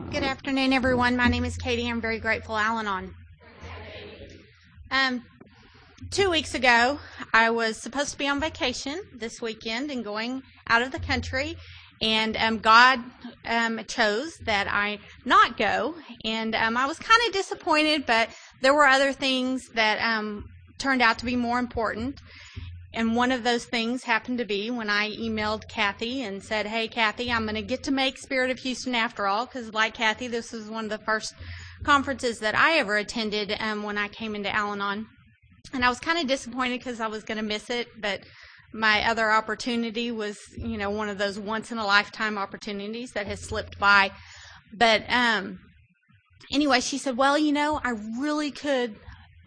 Good afternoon, everyone. My name is Katie. I'm very grateful, Al-Anon. 2 weeks ago, I was supposed to be on vacation this weekend and going out of the country, and God chose that I not go, and I was kind of disappointed, but there were other things that turned out to be more important. And one of those things happened to be when I emailed Kathy and said, hey, Kathy, I'm going to get to make Spirit of Houston after all, because like Kathy, this was one of the first conferences that I ever attended when I came into Al-Anon. And I was kind of disappointed because I was going to miss it, but my other opportunity was, one of those once-in-a-lifetime opportunities that has slipped by. But anyway, she said, well, I really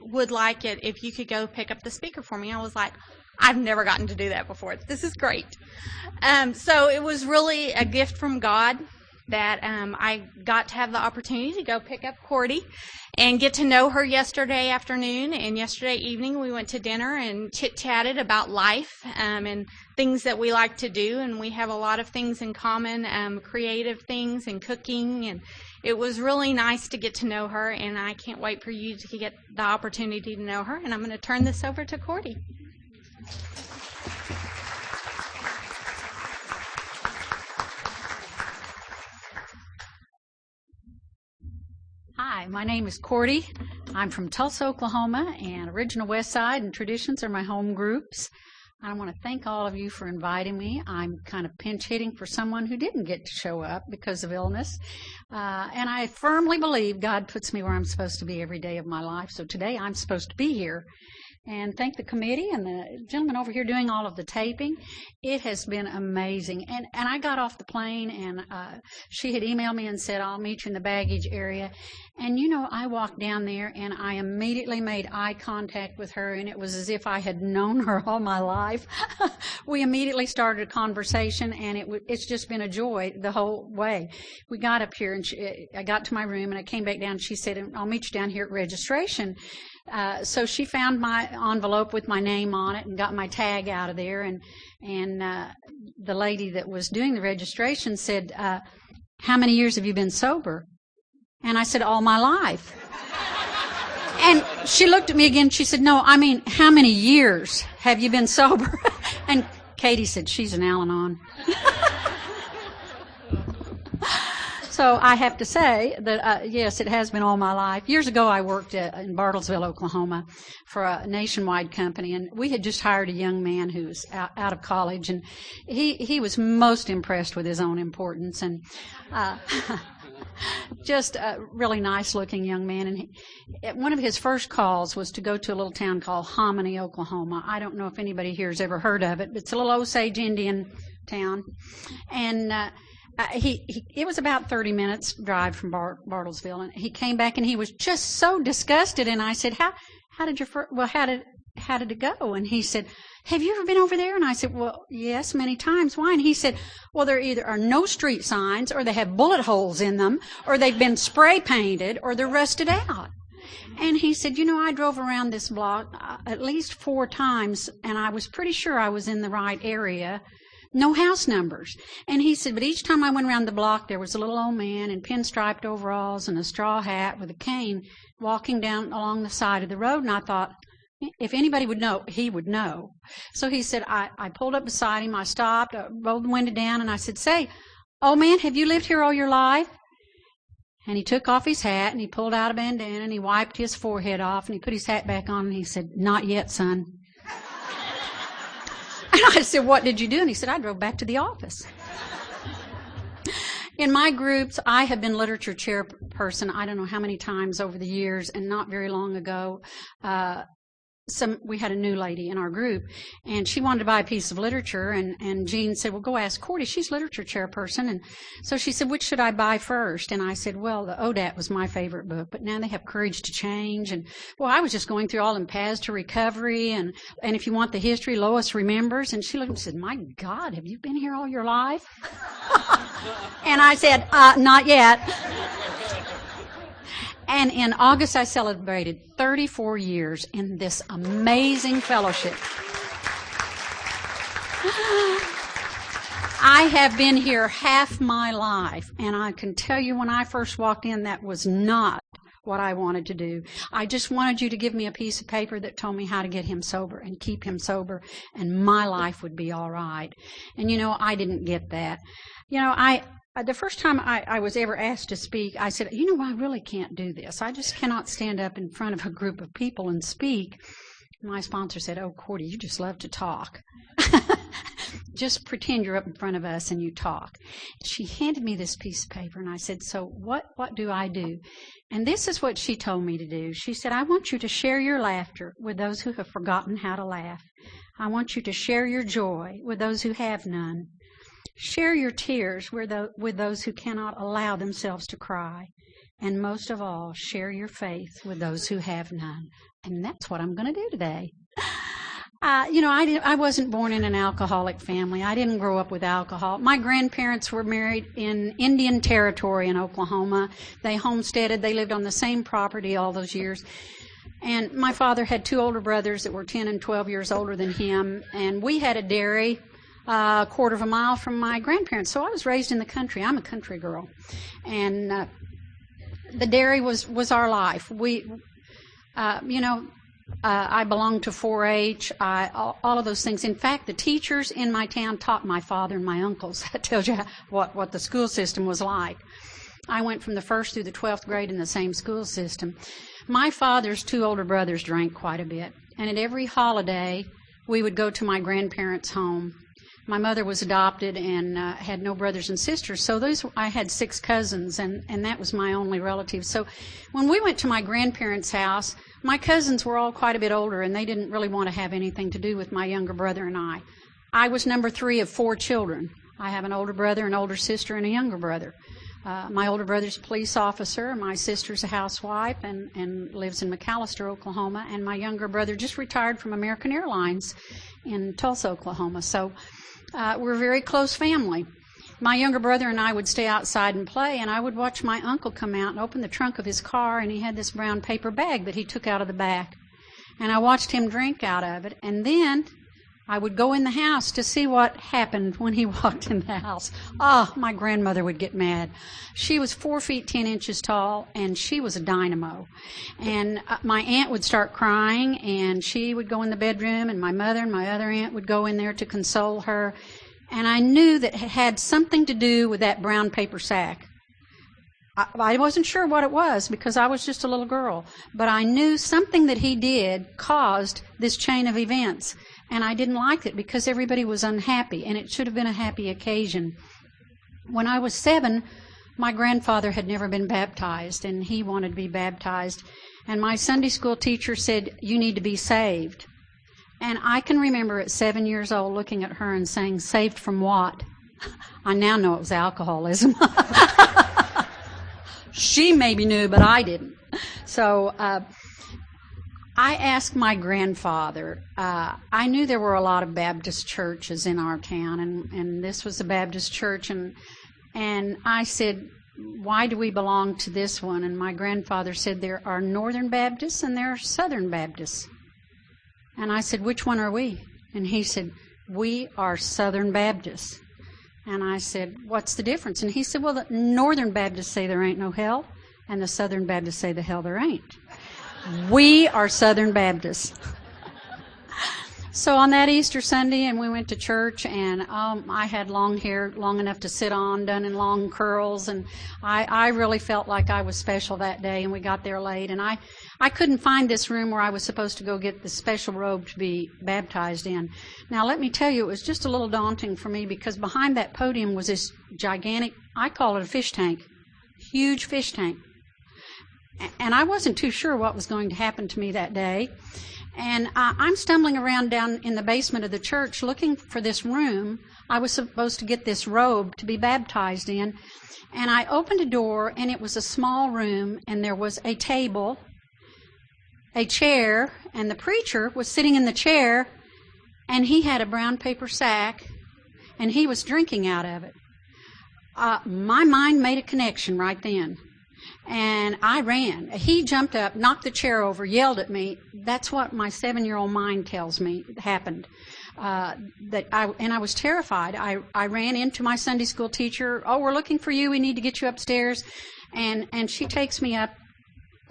would like it if you could go pick up the speaker for me. I was like, I've never gotten to do that before. This is great. So it was really a gift from God that I got to have the opportunity to go pick up Cordi and get to know her yesterday afternoon. And yesterday evening we went to dinner and chit-chatted about life and things that we like to do. And we have a lot of things in common, creative things and cooking. And it was really nice to get to know her. And I can't wait for you to get the opportunity to know her. And I'm going to turn this over to Cordi. Hi, my name is Cordi. I'm from Tulsa, Oklahoma, and Original West Side and Traditions are my home groups. I want to thank all of you for inviting me. I'm kind of pinch hitting for someone who didn't get to show up because of illness. And I firmly believe God puts me where I'm supposed to be every day of my life. So today I'm supposed to be here. And thank the committee and the gentleman over here doing all of the taping. It has been amazing. And I got off the plane, and she had emailed me and said, I'll meet you in the baggage area. And, I walked down there, and I immediately made eye contact with her, and it was as if I had known her all my life. We immediately started a conversation, and it's just been a joy the whole way. We got up here, and I got to my room, and I came back down, and she said, I'll meet you down here at registration. So she found my envelope with my name on it and got my tag out of there. And the lady that was doing the registration said, how many years have you been sober? And I said, all my life. And she looked at me again. She said, no, I mean, how many years have you been sober? And Katie said, she's an Al-Anon. So I have to say that, yes, it has been all my life. Years ago, I worked in Bartlesville, Oklahoma, for a nationwide company, and we had just hired a young man who was out of college, and he was most impressed with his own importance, and just a really nice-looking young man. And one of his first calls was to go to a little town called Hominy, Oklahoma. I don't know if anybody here has ever heard of it, but it's a little Osage Indian town, and it was about 30 minutes drive from Bartlesville, and he came back and he was just so disgusted. And I said, how did it go? And he said, have you ever been over there? And I said, well, yes, many times. Why? And he said, well, there either are no street signs, or they have bullet holes in them, or they've been spray painted, or they're rusted out. And he said, I drove around this block at least 4 times, and I was pretty sure I was in the right area. No house numbers. And he said, but each time I went around the block, there was a little old man in pinstriped overalls and a straw hat with a cane walking down along the side of the road. And I thought, if anybody would know, he would know. So he said, I pulled up beside him, I stopped, I rolled the window down, and I said, say, old man, have you lived here all your life? And he took off his hat, and he pulled out a bandana, and he wiped his forehead off, and he put his hat back on, and he said, not yet, son. And I said, what did you do? And he said, I drove back to the office. In my groups, I have been literature chairperson, I don't know how many times over the years, and not very long ago, we had a new lady in our group, and she wanted to buy a piece of literature, and Jean said, well, go ask Cordi, she's literature chairperson. And so she said, which should I buy first? And I said, well, the ODAT was my favorite book, but now they have Courage to Change. And well, I was just going through all them Paths to Recovery, and if you want the history, Lois Remembers. And she looked and said, my God, have you been here all your life? And I said, not yet. And in August, I celebrated 34 years in this amazing fellowship. I have been here half my life, and I can tell you when I first walked in, that was not what I wanted to do. I just wanted you to give me a piece of paper that told me how to get him sober and keep him sober, and my life would be all right. And, I didn't get that. The first time I was ever asked to speak, I said, I really can't do this. I just cannot stand up in front of a group of people and speak. My sponsor said, "Oh, Cordi, you just love to talk. Just pretend you're up in front of us and you talk." She handed me this piece of paper, and I said, "So what do I do?" And this is what she told me to do. She said, "I want you to share your laughter with those who have forgotten how to laugh. I want you to share your joy with those who have none. Share your tears with those who cannot allow themselves to cry. And most of all, share your faith with those who have none." And that's what I'm going to do today. I wasn't born in an alcoholic family. I didn't grow up with alcohol. My grandparents were married in Indian Territory in Oklahoma. They homesteaded. They lived on the same property all those years. And my father had two older brothers that were 10 and 12 years older than him. And we had a dairy a quarter of a mile from my grandparents. So I was raised in the country. I'm a country girl. And the dairy was our life. I belonged to 4-H, all of those things. In fact, the teachers in my town taught my father and my uncles. That tells you what the school system was like. I went from the 1st through the 12th grade in the same school system. My father's two older brothers drank quite a bit, and at every holiday, we would go to my grandparents' home. My mother was adopted and had no brothers and sisters, so I had 6 cousins, and that was my only relative. So when we went to my grandparents' house, my cousins were all quite a bit older, and they didn't really want to have anything to do with my younger brother and I. I was number 3 of 4 children. I have an older brother, an older sister, and a younger brother. My older brother's a police officer. My sister's a housewife and lives in McAllister, Oklahoma. And my younger brother just retired from American Airlines in Tulsa, Oklahoma. So we're a very close family. My younger brother and I would stay outside and play, and I would watch my uncle come out and open the trunk of his car, and he had this brown paper bag that he took out of the back. And I watched him drink out of it. And then I would go in the house to see what happened when he walked in the house. My grandmother would get mad. She was 4 feet 10 inches tall, and she was a dynamo. And my aunt would start crying, and she would go in the bedroom, and my mother and my other aunt would go in there to console her. And I knew that it had something to do with that brown paper sack. I wasn't sure what it was because I was just a little girl, but I knew something that he did caused this chain of events. And I didn't like it because everybody was unhappy, and it should have been a happy occasion. When I was 7, my grandfather had never been baptized, and he wanted to be baptized. And my Sunday school teacher said, "You need to be saved." And I can remember at 7 years old looking at her and saying, "Saved from what?" I now know it was alcoholism. She maybe knew, but I didn't. So I asked my grandfather. I knew there were a lot of Baptist churches in our town, and this was a Baptist church. And I said, "Why do we belong to this one?" And my grandfather said, "There are Northern Baptists and there are Southern Baptists." And I said, "Which one are we?" And he said, "We are Southern Baptists." And I said, "What's the difference?" And he said, "Well, the Northern Baptists say there ain't no hell, and the Southern Baptists say the hell there ain't. We are Southern Baptists." So on that Easter Sunday, and we went to church, and I had long hair, long enough to sit on, done in long curls, and I really felt like I was special that day, and we got there late, and I couldn't find this room where I was supposed to go get the special robe to be baptized in. Now, let me tell you, it was just a little daunting for me because behind that podium was this gigantic, I call it a fish tank, huge fish tank. And I wasn't too sure what was going to happen to me that day. And I'm stumbling around down in the basement of the church looking for this room. I was supposed to get this robe to be baptized in. And I opened a door, and it was a small room, and there was a table, a chair, and the preacher was sitting in the chair, and he had a brown paper sack, and he was drinking out of it. My mind made a connection right then. And I ran. He jumped up, knocked the chair over, yelled at me. That's what my 7-year-old mind tells me happened. I was terrified. I ran into my Sunday school teacher. Oh, we're looking for you. We need to get you upstairs. And she takes me up,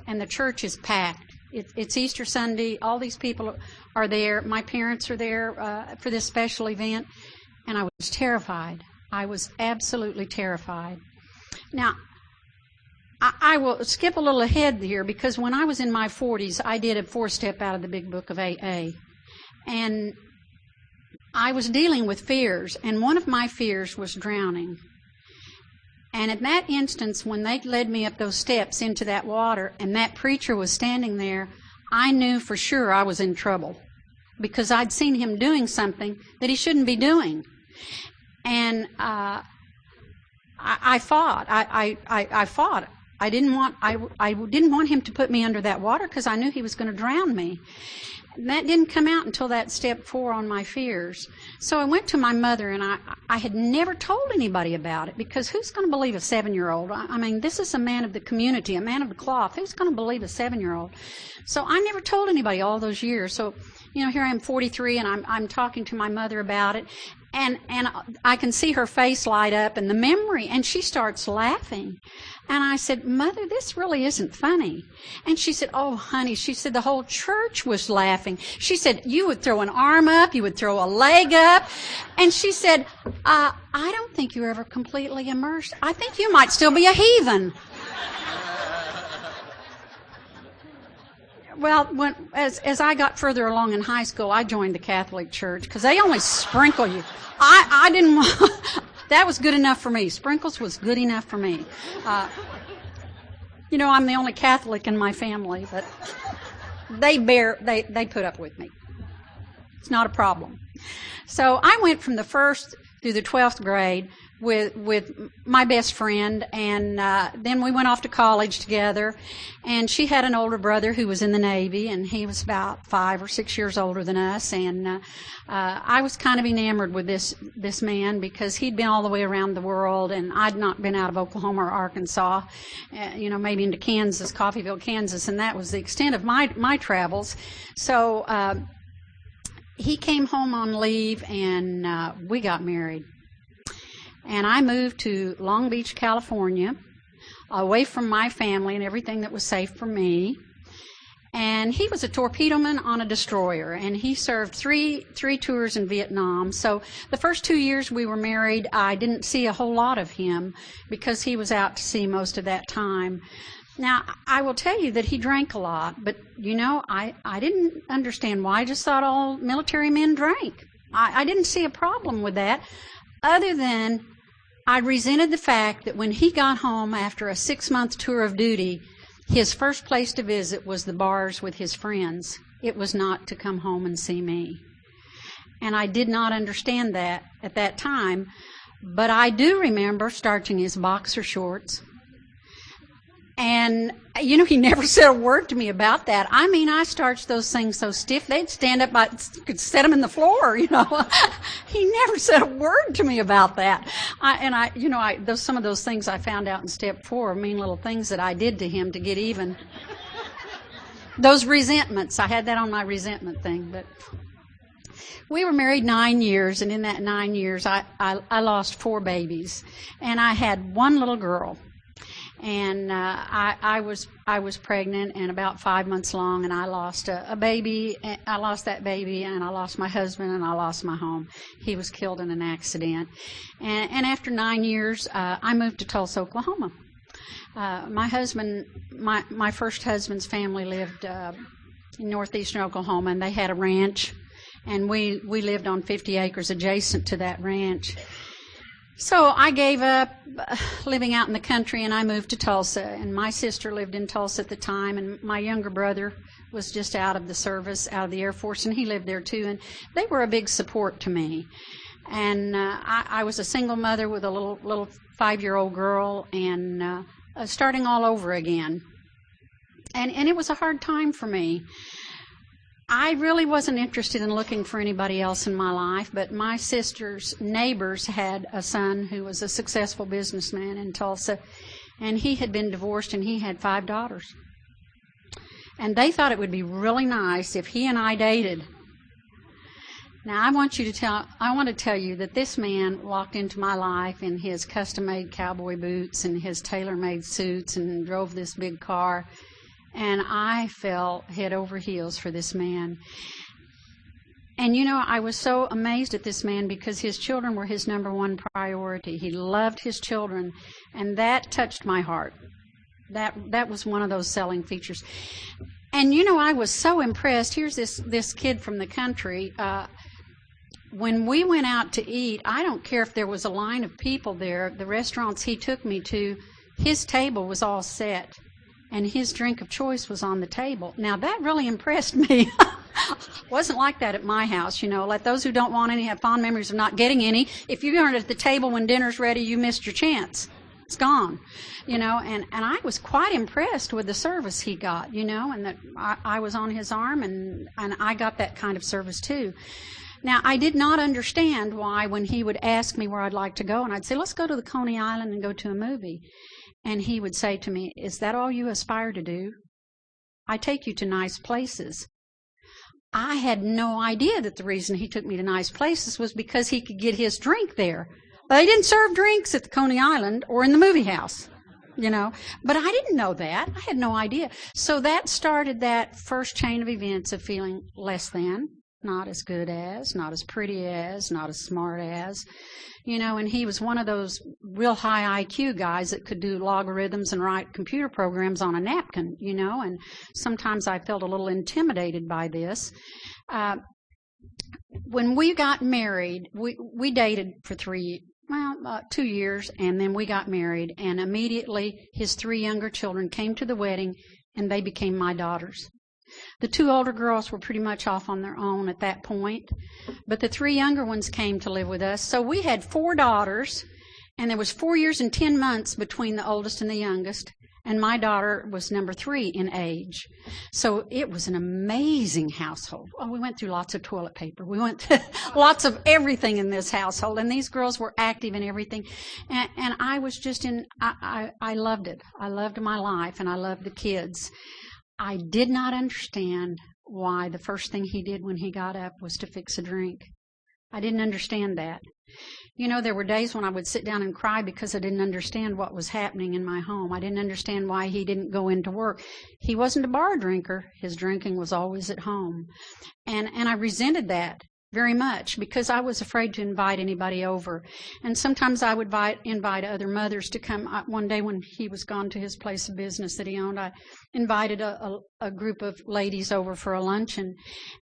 and the church is packed. It's Easter Sunday. All these people are there. My parents are there for this special event. And I was terrified. I was absolutely terrified. Now, I will skip a little ahead here, because when I was in my 40s, I did a 4-step out of the big book of AA. And I was dealing with fears, and one of my fears was drowning. And in that instance, when they led me up those steps into that water, and that preacher was standing there, I knew for sure I was in trouble, because I'd seen him doing something that he shouldn't be doing. And I fought. I fought. I didn't want him to put me under that water, because I knew he was going to drown me. And that didn't come out until that step 4 on my fears. So I went to my mother, and I had never told anybody about it, because who's going to believe a 7-year-old? I mean, this is a man of the community, a man of the cloth. Who's going to believe a 7-year-old? So I never told anybody all those years. So, here I am, 43, and I'm talking to my mother about it. And I can see her face light up, and the memory, and she starts laughing. And I said, Mother, this really isn't funny. And she said, oh, honey, she said, the whole church was laughing. She said, you would throw an arm up, you would throw a leg up. And she said, I don't think you're ever completely immersed. I think you might still be a heathen. Well, as I got further along in high school, I joined the Catholic Church, because they only sprinkle you. I didn't want... That was good enough for me. Sprinkles was good enough for me. I'm the only Catholic in my family, but they put up with me. It's not a problem. So I went from the 1st through the 12th grade with my best friend, and then we went off to college together. And she had an older brother who was in the Navy, and he was about 5 or 6 years older than us. And I was kind of enamored with this man, because he'd been all the way around the world, and I'd not been out of Oklahoma or Arkansas, maybe into Kansas, Coffeyville, Kansas, and that was the extent of my travels. So he came home on leave, and we got married. And I moved to Long Beach, California, away from my family and everything that was safe for me. And he was a torpedoman on a destroyer, and he served three tours in Vietnam. So the first 2 years we were married, I didn't see a whole lot of him, because he was out to sea most of that time. Now, I will tell you that he drank a lot, but, I didn't understand why. I just thought all military men drank. I didn't see a problem with that, other than I resented the fact that when he got home after a 6-month tour of duty, his first place to visit was the bars with his friends. It was not to come home and see me. And I did not understand that at that time, but I do remember starching his boxer shorts. And, he never said a word to me about that. I mean, I starched those things so stiff, they'd stand up, I could set them in the floor, He never said a word to me about that. Some of those things I found out in step 4, mean little things that I did to him to get even. Those resentments, I had that on my resentment thing. But we were married 9 years, and in that 9 years, I lost 4 babies. And I had one little girl. And I was pregnant and about 5 months along, and I lost a baby. I lost that baby, and I lost my husband, and I lost my home. He was killed in an accident. And after 9 years, I moved to Tulsa, Oklahoma. My first husband's family lived in northeastern Oklahoma, and they had a ranch, and we lived on 50 acres adjacent to that ranch. So I gave up living out in the country, and I moved to Tulsa. And my sister lived in Tulsa at the time, and my younger brother was just out of the service, out of the Air Force, and he lived there too. And they were a big support to me. And I was a single mother with a little 5-year-old girl, and starting all over again. And it was a hard time for me. I really wasn't interested in looking for anybody else in my life, but my sister's neighbors had a son who was a successful businessman in Tulsa, and he had been divorced, and he had 5 daughters. And they thought it would be really nice if he and I dated. Now, I want to tell you that this man walked into my life in his custom-made cowboy boots and his tailor-made suits and drove this big car, and I fell head over heels for this man. And, I was so amazed at this man because his children were his number one priority. He loved his children, and that touched my heart. That was one of those selling features. And, I was so impressed. Here's this kid from the country. When we went out to eat, I don't care if there was a line of people there. The restaurants he took me to, his table was all set, and his drink of choice was on the table. Now, that really impressed me. Wasn't like that at my house, Let those who don't want any have fond memories of not getting any. If you aren't at the table when dinner's ready, you missed your chance. It's gone, and I was quite impressed with the service he got, and that I was on his arm, and I got that kind of service too. Now, I did not understand why when he would ask me where I'd like to go, and I'd say, let's go to the Coney Island and go to a movie. And he would say to me, is that all you aspire to do? I take you to nice places. I had no idea that the reason he took me to nice places was because he could get his drink there. They didn't serve drinks at the Coney Island or in the movie house, But I didn't know that. I had no idea. So that started that first chain of events of feeling less than, not as good as, not as pretty as, not as smart as, and he was one of those real high IQ guys that could do logarithms and write computer programs on a napkin, and sometimes I felt a little intimidated by this. When we got married, we dated for 2 years, and then we got married, and immediately his 3 younger children came to the wedding, and they became my daughters. The 2 older girls were pretty much off on their own at that point, but the 3 younger ones came to live with us. So we had 4 daughters, and there was 4 years and 10 months between the oldest and the youngest, and my daughter was number 3 in age. So it was an amazing household. Oh, we went through lots of toilet paper. We went through lots of everything in this household, and these girls were active in everything. And I was just I loved it. I loved my life, and I loved the kids. I did not understand why the first thing he did when he got up was to fix a drink. I didn't understand that. There were days when I would sit down and cry because I didn't understand what was happening in my home. I didn't understand why he didn't go into work. He wasn't a bar drinker. His drinking was always at home. And I resented that very much because I was afraid to invite anybody over. And sometimes I would invite other mothers to come. One day when he was gone to his place of business that he owned, I invited a group of ladies over for a luncheon.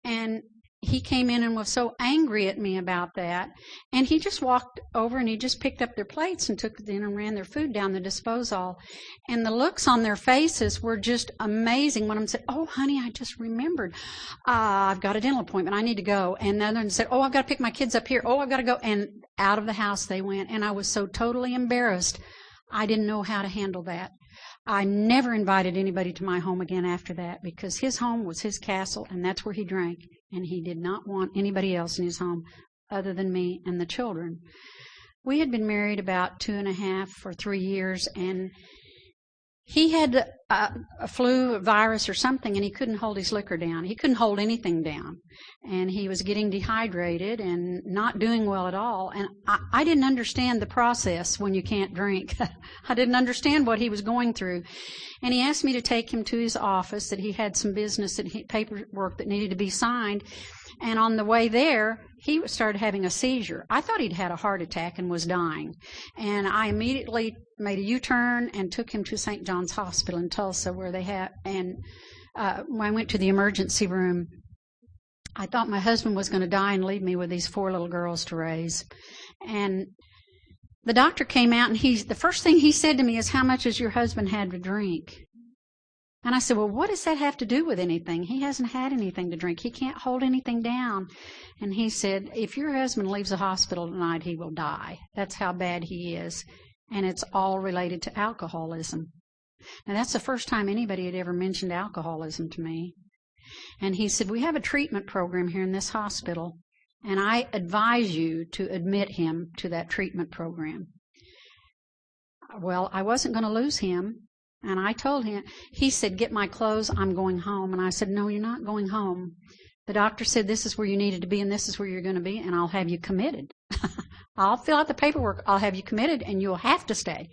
And he came in and was so angry at me about that. And he just walked over and he just picked up their plates and took it in and ran their food down the disposal. And the looks on their faces were just amazing. One of them said, oh, honey, I just remembered. I've got a dental appointment. I need to go. And the other one said, oh, I've got to pick my kids up here. Oh, I've got to go. And out of the house they went. And I was so totally embarrassed. I didn't know how to handle that. I never invited anybody to my home again after that because his home was his castle and that's where he drank. And he did not want anybody else in his home other than me and the children. We had been married about 2.5 or 3 years, and he had a flu, a virus or something, and he couldn't hold his liquor down. He couldn't hold anything down. And he was getting dehydrated and not doing well at all. And I didn't understand the process when you can't drink. I didn't understand what he was going through. And he asked me to take him to his office, that he had some business, paperwork that needed to be signed. And on the way there, he started having a seizure. I thought he'd had a heart attack and was dying. And I immediately made a U-turn and took him to St. John's Hospital in Tulsa, where they had, and when I went to the emergency room, I thought my husband was going to die and leave me with these 4 little girls to raise. And the doctor came out, and the first thing he said to me is, how much has your husband had to drink? And I said, well, what does that have to do with anything? He hasn't had anything to drink. He can't hold anything down. And he said, if your husband leaves the hospital tonight, he will die. That's how bad he is. And it's all related to alcoholism. Now, that's the first time anybody had ever mentioned alcoholism to me. And he said, we have a treatment program here in this hospital, and I advise you to admit him to that treatment program. Well, I wasn't going to lose him. And I told him, he said, get my clothes, I'm going home. And I said, no, you're not going home. The doctor said this is where you needed to be and this is where you're going to be, and I'll have you committed. I'll fill out the paperwork. I'll have you committed, and you'll have to stay.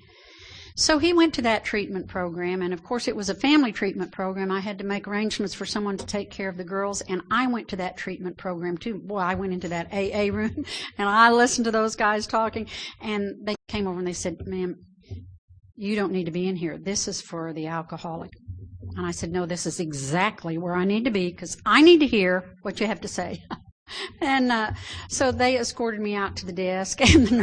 So he went to that treatment program, and of course it was a family treatment program. I had to make arrangements for someone to take care of the girls, and I went to that treatment program too. Boy, I went into that AA room, and I listened to those guys talking, and they came over and they said, "Ma'am, you don't need to be in here. This is for the alcoholic." And I said, "No, this is exactly where I need to be because I need to hear what you have to say." And so they escorted me out to the desk, and the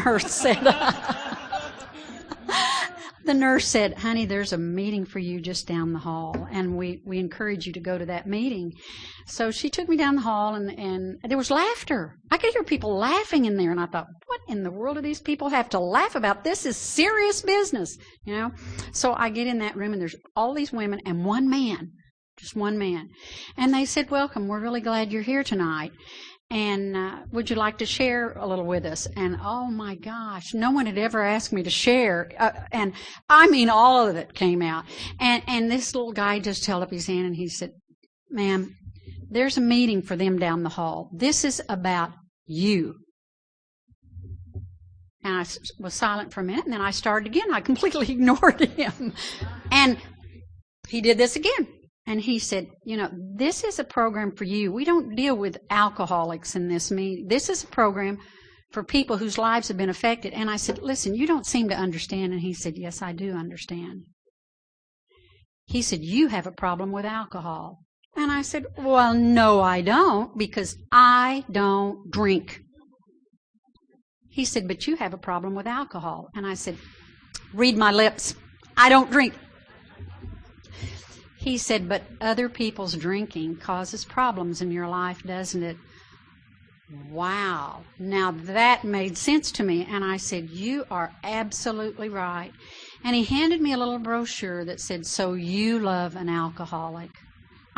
nurse said, "Honey, there's a meeting for you just down the hall, and we encourage you to go to that meeting." So she took me down the hall, and there was laughter. I could hear people laughing in there, and I thought, what in the world do these people have to laugh about? This is serious business, you know. So I get in that room, and there's all these women and one man, just one man. And they said, "Welcome, we're really glad you're here tonight. And would you like to share a little with us?" And oh my gosh, no one had ever asked me to share. And I mean, all of it came out. And this little guy just held up his hand and he said, "Ma'am, there's a meeting for them down the hall. This is about you." And I was silent for a minute, and then I started again. I completely ignored him. And he did this again. And he said, "You know, this is a program for you. We don't deal with alcoholics in this meeting. This is a program for people whose lives have been affected." And I said, "Listen, you don't seem to understand." And he said, "Yes, I do understand." He said, "You have a problem with alcohol." And I said, "Well, no, I don't, because I don't drink." He said, "But you have a problem with alcohol." And I said, "Read my lips. I don't drink." He said, "But other people's drinking causes problems in your life, doesn't it?" Wow. Now that made sense to me. And I said, "You are absolutely right." And he handed me a little brochure that said, "So you love an alcoholic."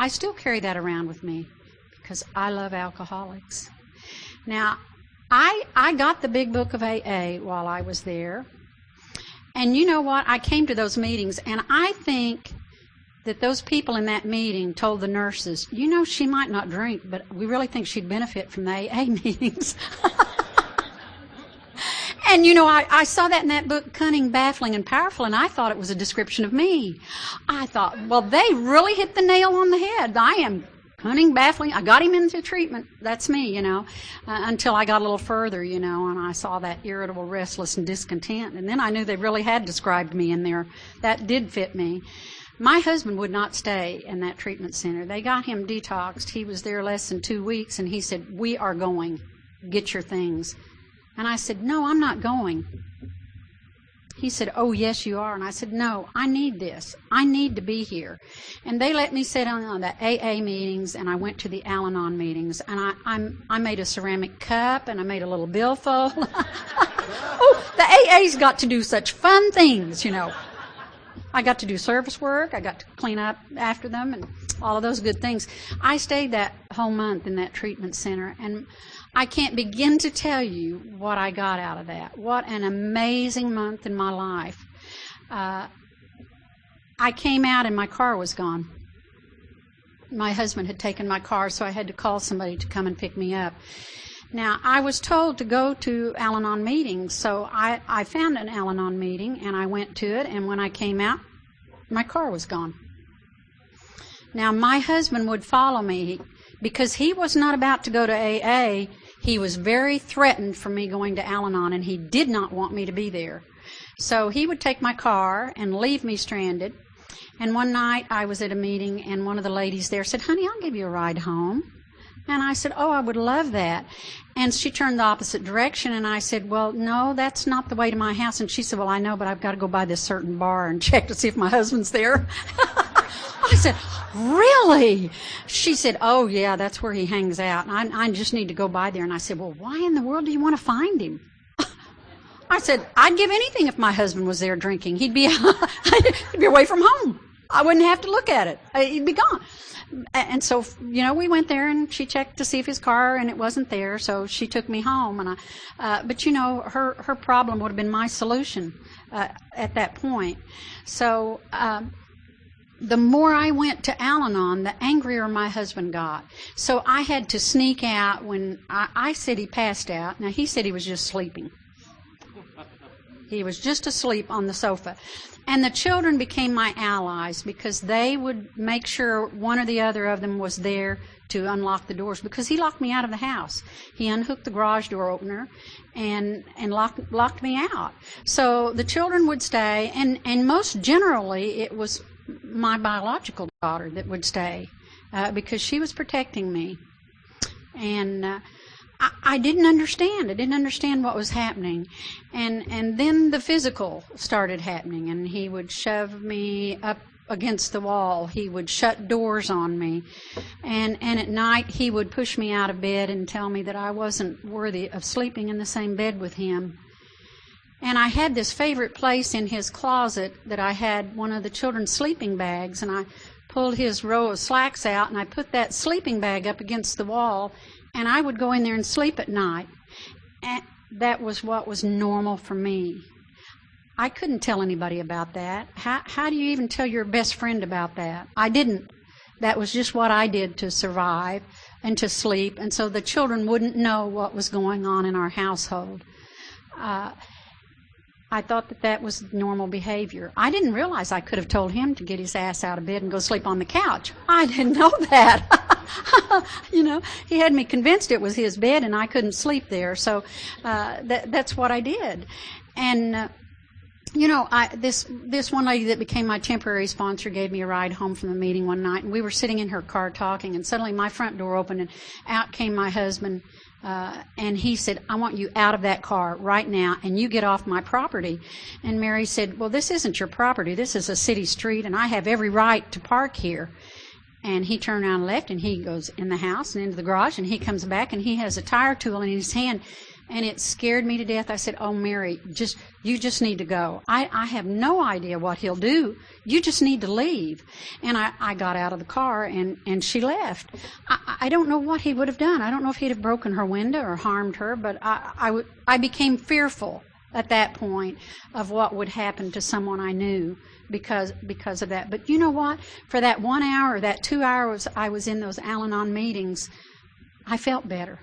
I still carry that around with me because I love alcoholics. Now, I got the big book of AA while I was there. And you know what? I came to those meetings, and I think that those people in that meeting told the nurses, "You know, she might not drink, but we really think she'd benefit from the AA meetings." And, you know, I saw that in that book, Cunning, Baffling, and Powerful, and I thought it was a description of me. I thought, well, they really hit the nail on the head. I am cunning, baffling. I got him into treatment. That's me, you know, until I got a little further, you know, and I saw that irritable, restless, and discontent. And then I knew they really had described me in there. That did fit me. My husband would not stay in that treatment center. They got him detoxed. He was there less than 2 weeks, and he said, "We are going. Get your things." And I said, "No, I'm not going." He said, "Oh, yes, you are." And I said, "No, I need this. I need to be here." And they let me sit on the AA meetings, and I went to the Al-Anon meetings. And I made a ceramic cup, and I made a little billfold. Oh, the AA's got to do such fun things, you know. I got to do service work. I got to clean up after them and all of those good things. I stayed that whole month in that treatment center, and I can't begin to tell you what I got out of that. What an amazing month in my life. I came out and my car was gone. My husband had taken my car, so I had to call somebody to come and pick me up. Now, I was told to go to Al-Anon meetings, so I found an Al-Anon meeting, and I went to it, and when I came out, my car was gone. Now, my husband would follow me because he was not about to go to AA. He was very threatened for me going to Al-Anon, and he did not want me to be there. So he would take my car and leave me stranded. And one night I was at a meeting, and one of the ladies there said, "Honey, I'll give you a ride home." And I said, "Oh, I would love that." And she turned the opposite direction, and I said, "Well, no, that's not the way to my house." And she said, "Well, I know, but I've got to go by this certain bar and check to see if my husband's there." I said, "Really?" She said, "Oh, yeah, that's where he hangs out. And I just need to go by there." And I said, "Well, why in the world do you want to find him?" I said, "I'd give anything if my husband was there drinking. He'd be away from home. I wouldn't have to look at it. He'd be gone." And so, you know, we went there, and she checked to see if his car, and it wasn't there, so she took me home. And but you know, her problem would have been my solution at that point. So the more I went to Al-Anon, the angrier my husband got. So I had to sneak out when I said he passed out. Now, he said he was just sleeping. He was just asleep on the sofa. And the children became my allies because they would make sure one or the other of them was there to unlock the doors, because he locked me out of the house. He unhooked the garage door opener and locked me out. So the children would stay, and most generally it was my biological daughter that would stay because she was protecting me. And I didn't understand. I didn't understand what was happening. And then the physical started happening, and he would shove me up against the wall. He would shut doors on me. And at night he would push me out of bed and tell me that I wasn't worthy of sleeping in the same bed with him. And I had this favorite place in his closet that I had one of the children's sleeping bags, and I pulled his row of slacks out, and I put that sleeping bag up against the wall, and I would go in there and sleep at night. And that was what was normal for me. I couldn't tell anybody about that. How do you even tell your best friend about that? I didn't. That was just what I did to survive and to sleep, and so the children wouldn't know what was going on in our household. I thought that was normal behavior. I didn't realize I could have told him to get his ass out of bed and go sleep on the couch. I didn't know that. You know, he had me convinced it was his bed and I couldn't sleep there. So that's what I did. And you know, this one lady that became my temporary sponsor gave me a ride home from the meeting one night, and we were sitting in her car talking, and suddenly my front door opened, and out came my husband, and he said, "I want you out of that car right now, and you get off my property." And Mary said, "Well, this isn't your property. This is a city street, and I have every right to park here." And he turned around and left, and he goes in the house and into the garage, and he comes back, and he has a tire tool in his hand. And it scared me to death. I said, "Oh, Mary, you just need to go. I have no idea what he'll do. You just need to leave." And I got out of the car, and she left. I don't know what he would have done. I don't know if he'd have broken her window or harmed her, but I became fearful at that point of what would happen to someone I knew because of that. But you know what? For that 1 hour, that 2 hours I was in those Al-Anon meetings, I felt better.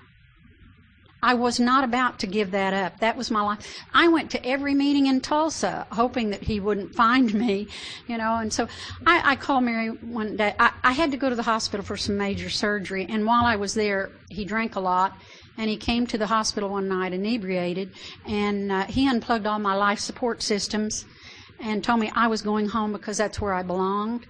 I was not about to give that up. That was my life. I went to every meeting in Tulsa hoping that he wouldn't find me, you know. And so I called Mary one day. I had to go to the hospital for some major surgery. And while I was there, he drank a lot. And he came to the hospital one night inebriated. And he unplugged all my life support systems and told me I was going home because that's where I belonged.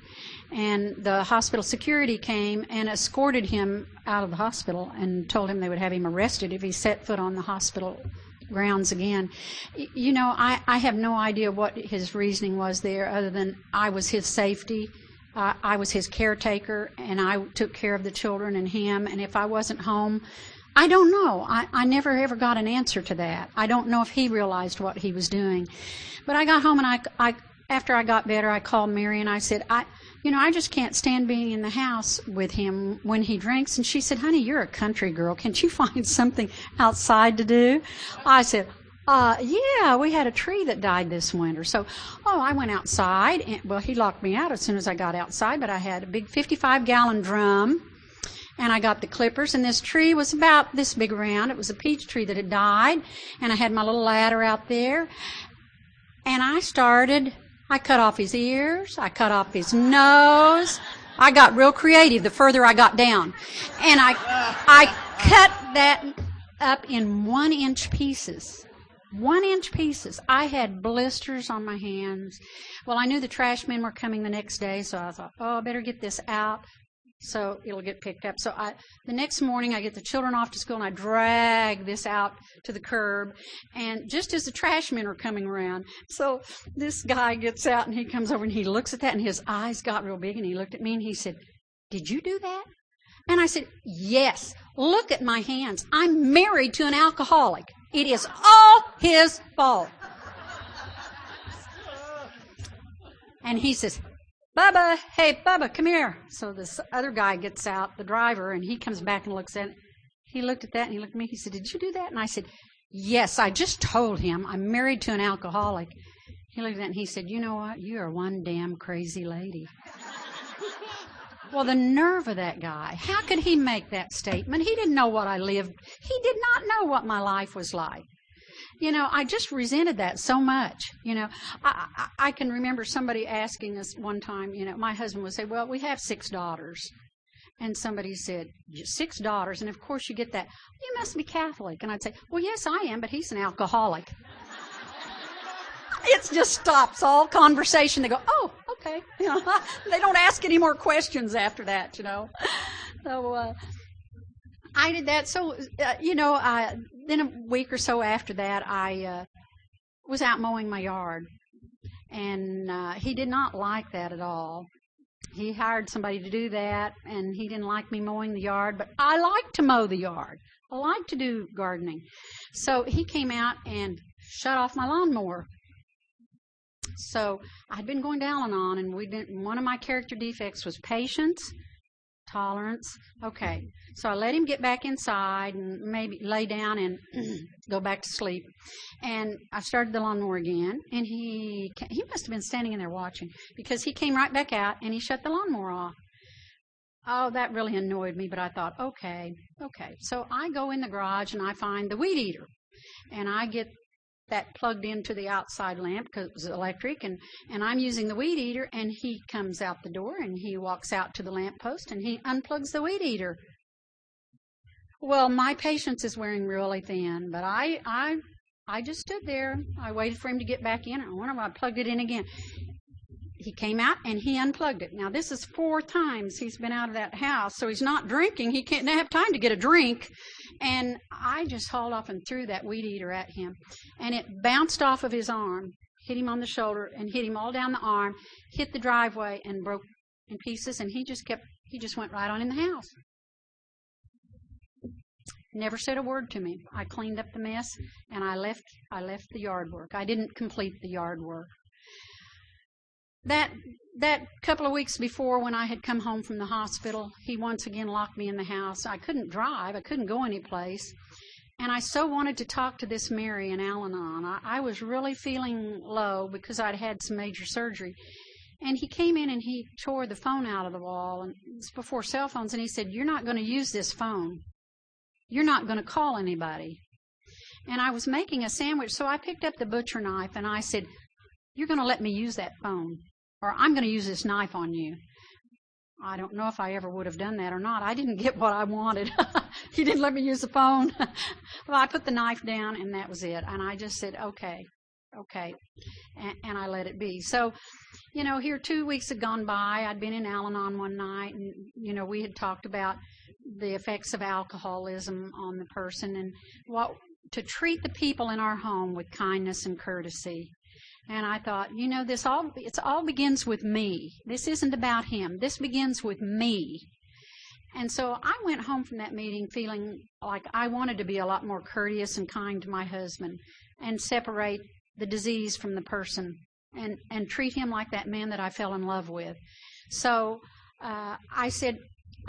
And the hospital security came and escorted him out of the hospital and told him they would have him arrested if he set foot on the hospital grounds again. You know, I have no idea what his reasoning was there other than I was his safety. I was his caretaker, and I took care of the children and him. And if I wasn't home, I don't know. I never ever got an answer to that. I don't know if he realized what he was doing. But I got home, and I after I got better, I called Mary and I said, I just can't stand being in the house with him when he drinks. And she said, "Honey, you're a country girl. Can't you find something outside to do?" I said, yeah, we had a tree that died this winter. So, I went outside. And, he locked me out as soon as I got outside, but I had a big 55-gallon drum. And I got the clippers, and this tree was about this big around. It was a peach tree that had died. And I had my little ladder out there. And I cut off his ears. I cut off his nose. I got real creative the further I got down. And I cut that up in 1-inch pieces. 1-inch pieces. I had blisters on my hands. Well, I knew the trash men were coming the next day, so I thought, I better get this out so it'll get picked up. So the next morning, I get the children off to school, and I drag this out to the curb. And just as the trash men are coming around, so this guy gets out, and he comes over, and he looks at that, and his eyes got real big, and he looked at me, and he said, "Did you do that?" And I said, "Yes. Look at my hands. I'm married to an alcoholic. It is all his fault." And he says, "Bubba, hey, Bubba, come here." So this other guy gets out, the driver, and he comes back and looks at it. He looked at that, and he looked at me. He said, "Did you do that?" And I said, "Yes, I just told him I'm married to an alcoholic." He looked at that, and he said, "You know what? You are one damn crazy lady." Well, the nerve of that guy. How could he make that statement? He didn't know what I lived. He did not know what my life was like. I just resented that so much. I can remember somebody asking us one time, my husband would say, well, we have 6 daughters. And somebody said, 6 daughters? And of course you get that, you must be Catholic. And I'd say, well, yes, I am, but he's an alcoholic. It just stops all conversation. They go, oh, okay. They don't ask any more questions after that, So I did that. So, then a week or so after that, I was out mowing my yard. And he did not like that at all. He hired somebody to do that, and he didn't like me mowing the yard. But I like to mow the yard. I like to do gardening. So he came out and shut off my lawnmower. So I'd been going to Al-Anon, and one of my character defects was patience, tolerance. Okay, so I let him get back inside and maybe lay down and go back to sleep. And I started the lawnmower again, and he must have been standing in there watching, because he came right back out and he shut the lawnmower off. Oh, that really annoyed me, but I thought, okay. So I go in the garage and I find the weed eater, and I get that plugged into the outside lamp because it was electric, and I'm using the weed eater, and he comes out the door and he walks out to the lamp post and he unplugs the weed eater. Well, my patience is wearing really thin, but I just stood there. I waited for him to get back in. I wonder if I plugged it in again. He came out and he unplugged it. Now, this is 4 times he's been out of that house, so he's not drinking. He can't have time to get a drink. And I just hauled off and threw that weed eater at him. And it bounced off of his arm, hit him on the shoulder, and hit him all down the arm, hit the driveway, and broke in pieces. And he just went right on in the house. Never said a word to me. I cleaned up the mess, and I left the yard work. I didn't complete the yard work. That couple of weeks before, when I had come home from the hospital, he once again locked me in the house. I couldn't drive. I couldn't go anyplace. And I so wanted to talk to this Mary in Al-Anon. I was really feeling low because I'd had some major surgery. And he came in and he tore the phone out of the wall. And it's before cell phones. And he said, you're not going to use this phone. You're not going to call anybody. And I was making a sandwich, so I picked up the butcher knife and I said, you're going to let me use that phone, or I'm going to use this knife on you. I don't know if I ever would have done that or not. I didn't get what I wanted. He didn't let me use the phone. Well, I put the knife down, and that was it. And I just said, okay. And I let it be. So, here 2 weeks had gone by. I'd been in Al-Anon one night, and, we had talked about the effects of alcoholism on the person and to treat the people in our home with kindness and courtesy. And I thought, it all begins with me. This isn't about him. This begins with me. And so I went home from that meeting feeling like I wanted to be a lot more courteous and kind to my husband and separate the disease from the person and treat him like that man that I fell in love with. So I said,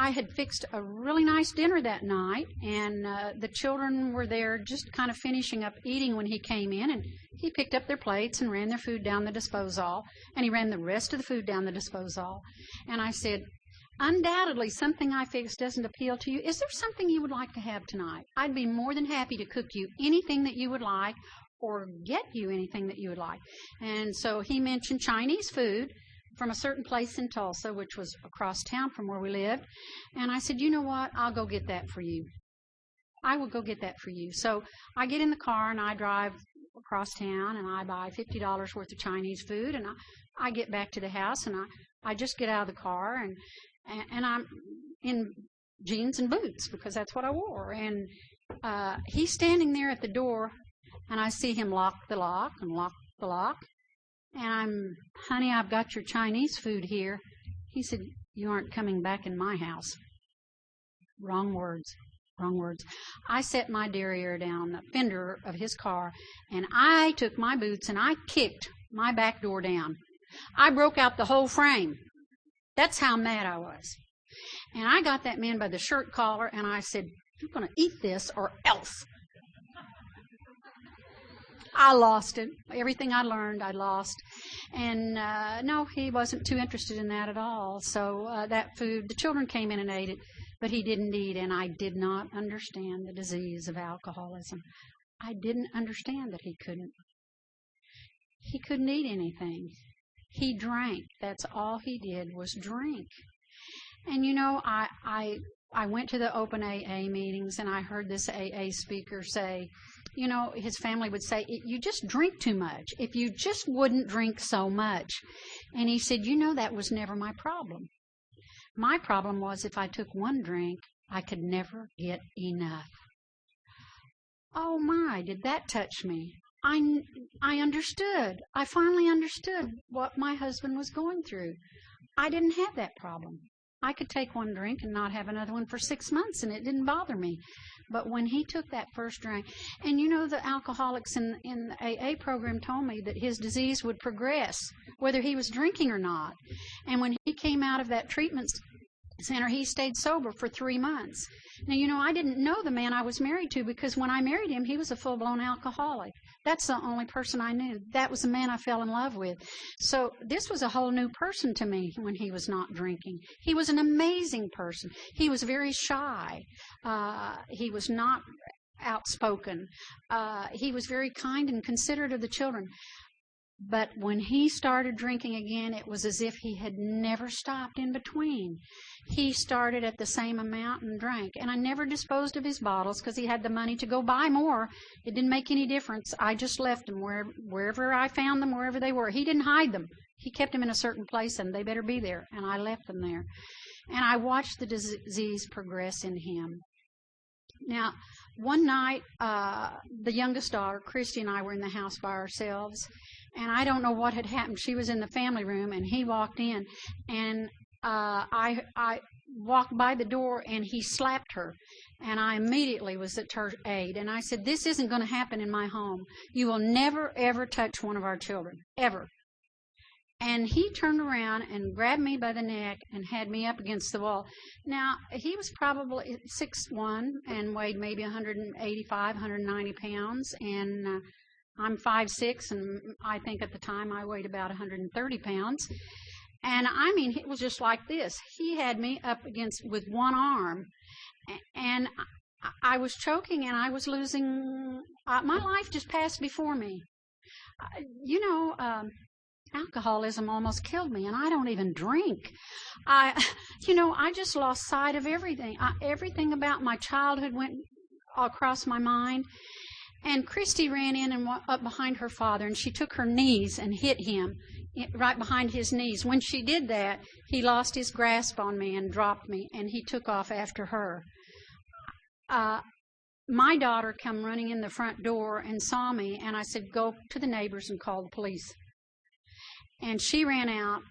I had fixed a really nice dinner that night, and the children were there just kind of finishing up eating when he came in, and he picked up their plates and ran their food down the disposal, and he ran the rest of the food down the disposal. And I said, undoubtedly something I fixed doesn't appeal to you. Is there something you would like to have tonight? I'd be more than happy to cook you anything that you would like or get you anything that you would like. And so he mentioned Chinese food from a certain place in Tulsa, which was across town from where we lived. And I said, you know what? I'll go get that for you. I will go get that for you. So I get in the car and I drive across town and I buy $50 worth of Chinese food, and I get back to the house and I just get out of the car and I'm in jeans and boots because that's what I wore. And he's standing there at the door, and I see him lock the lock and lock the lock. And honey, I've got your Chinese food here. He said, you aren't coming back in my house. Wrong words. I set my derriere down the fender of his car, and I took my boots and I kicked my back door down. I broke out the whole frame. That's how mad I was. And I got that man by the shirt collar, and I said, you're going to eat this or else. I lost it. Everything I learned, I lost. And no, he wasn't too interested in that at all. So that food, the children came in and ate it, but he didn't eat, and I did not understand the disease of alcoholism. I didn't understand that he couldn't. He couldn't eat anything. He drank. That's all he did was drink. And you know, I went to the open AA meetings, and I heard this AA speaker say, you know, his family would say, you just drink too much. If you just wouldn't drink so much. And he said, you know, that was never my problem. My problem was if I took one drink, I could never get enough. Oh my, did that touch me? I understood. I finally understood what my husband was going through. I didn't have that problem. I could take one drink and not have another one for 6 months, and it didn't bother me. But when he took that first drink, and you know, the alcoholics in the AA program told me that his disease would progress, whether he was drinking or not. And when he came out of that treatment center, he stayed sober for 3 months. Now, you know, I didn't know the man I was married to, because when I married him, he was a full-blown alcoholic. That's the only person I knew. That was the man I fell in love with. So this was a whole new person to me when he was not drinking. He was an amazing person. He was very shy. He was not outspoken. He was very kind and considerate of the children. But when he started drinking again, it was as if he had never stopped in between. He started at the same amount and drank. And I never disposed of his bottles because he had the money to go buy more. It didn't make any difference. I just left them wherever I found them, wherever they were. He didn't hide them. He kept them in a certain place, and they better be there. And I left them there. And I watched the disease progress in him. Now, one night, the youngest daughter, Christy, and I were in the house by ourselves. And I don't know what had happened. She was in the family room, and he walked in. And I walked by the door, and he slapped her. And I immediately was at her aid. And I said, this isn't going to happen in my home. You will never, ever touch one of our children. Ever. And he turned around and grabbed me by the neck and had me up against the wall. Now, he was probably 6'1" and weighed maybe 185, 190 pounds. And I'm 5'6", and I think at the time I weighed about 130 pounds. And I mean, it was just like this. He had me up against with one arm, and I was choking, and I was losing. My life just passed before me. You know, alcoholism almost killed me, and I don't even drink. I just lost sight of everything. Everything about my childhood went across my mind. And Christy ran in and up behind her father, and she took her knees and hit him right behind his knees. When she did that, he lost his grasp on me and dropped me, and he took off after her. My daughter come running in the front door and saw me, and I said, go to the neighbors and call the police. And she ran out,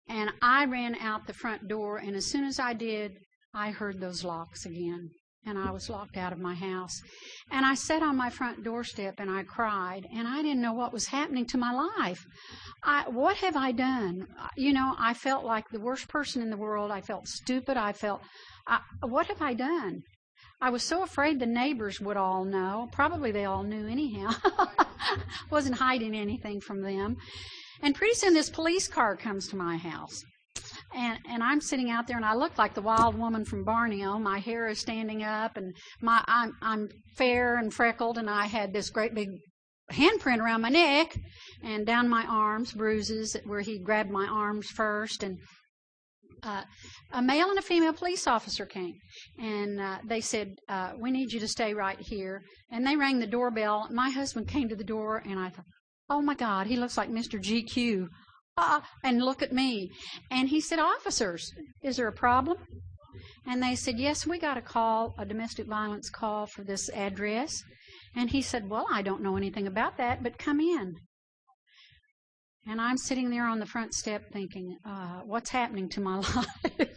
and I ran out the front door, and as soon as I did, I heard those locks again. And I was locked out of my house. And I sat on my front doorstep and I cried. And I didn't know what was happening to my life. What have I done? You know, I felt like the worst person in the world. I felt stupid. What have I done? I was so afraid the neighbors would all know. Probably they all knew anyhow. Wasn't hiding anything from them. And pretty soon this police car comes to my house. And I'm sitting out there, and I look like the wild woman from Borneo. My hair is standing up, and I'm fair and freckled, and I had this great big handprint around my neck and down my arms, bruises where he grabbed my arms first. And a male and a female police officer came, and they said, we need you to stay right here. And they rang the doorbell. My husband came to the door, and I thought, oh, my God, he looks like Mr. GQ. And look at me. And he said, officers, is there a problem? And they said, yes, we got a domestic violence call for this address. And he said, well, I don't know anything about that, but come in. And I'm sitting there on the front step thinking, what's happening to my life?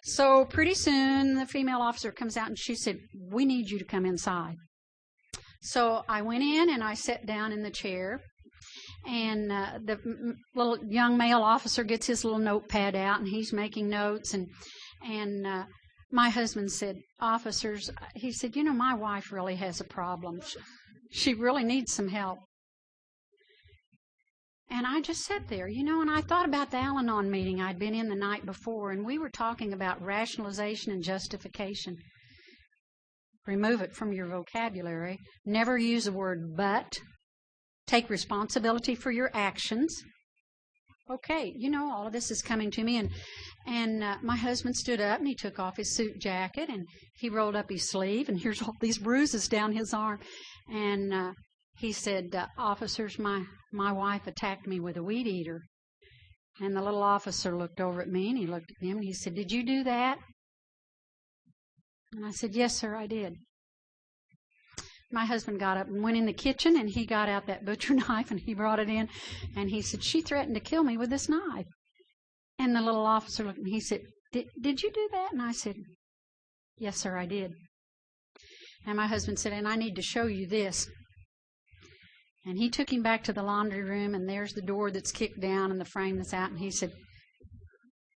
So pretty soon the female officer comes out and she said, we need you to come inside. So I went in and I sat down in the chair. And the little young male officer gets his little notepad out, and he's making notes. And my husband said, officers, he said, you know, my wife really has a problem. She really needs some help. And I just sat there, and I thought about the Al-Anon meeting I'd been in the night before, and we were talking about rationalization and justification. Remove it from your vocabulary. Never use the word but. Take responsibility for your actions. Okay, all of this is coming to me, and my husband stood up and he took off his suit jacket and he rolled up his sleeve, and here's all these bruises down his arm, and he said, "Officers, my wife attacked me with a weed eater." And the little officer looked over at me and he looked at him and he said, "Did you do that?" And I said, "Yes, sir, I did." My husband got up and went in the kitchen, and he got out that butcher knife and he brought it in, and he said, "She threatened to kill me with this knife." And the little officer looked at me, he said, Did you do that?" And I said, "Yes, sir, I did." And my husband said, "And I need to show you this." And he took him back to the laundry room, and there's the door that's kicked down and the frame that's out, and he said,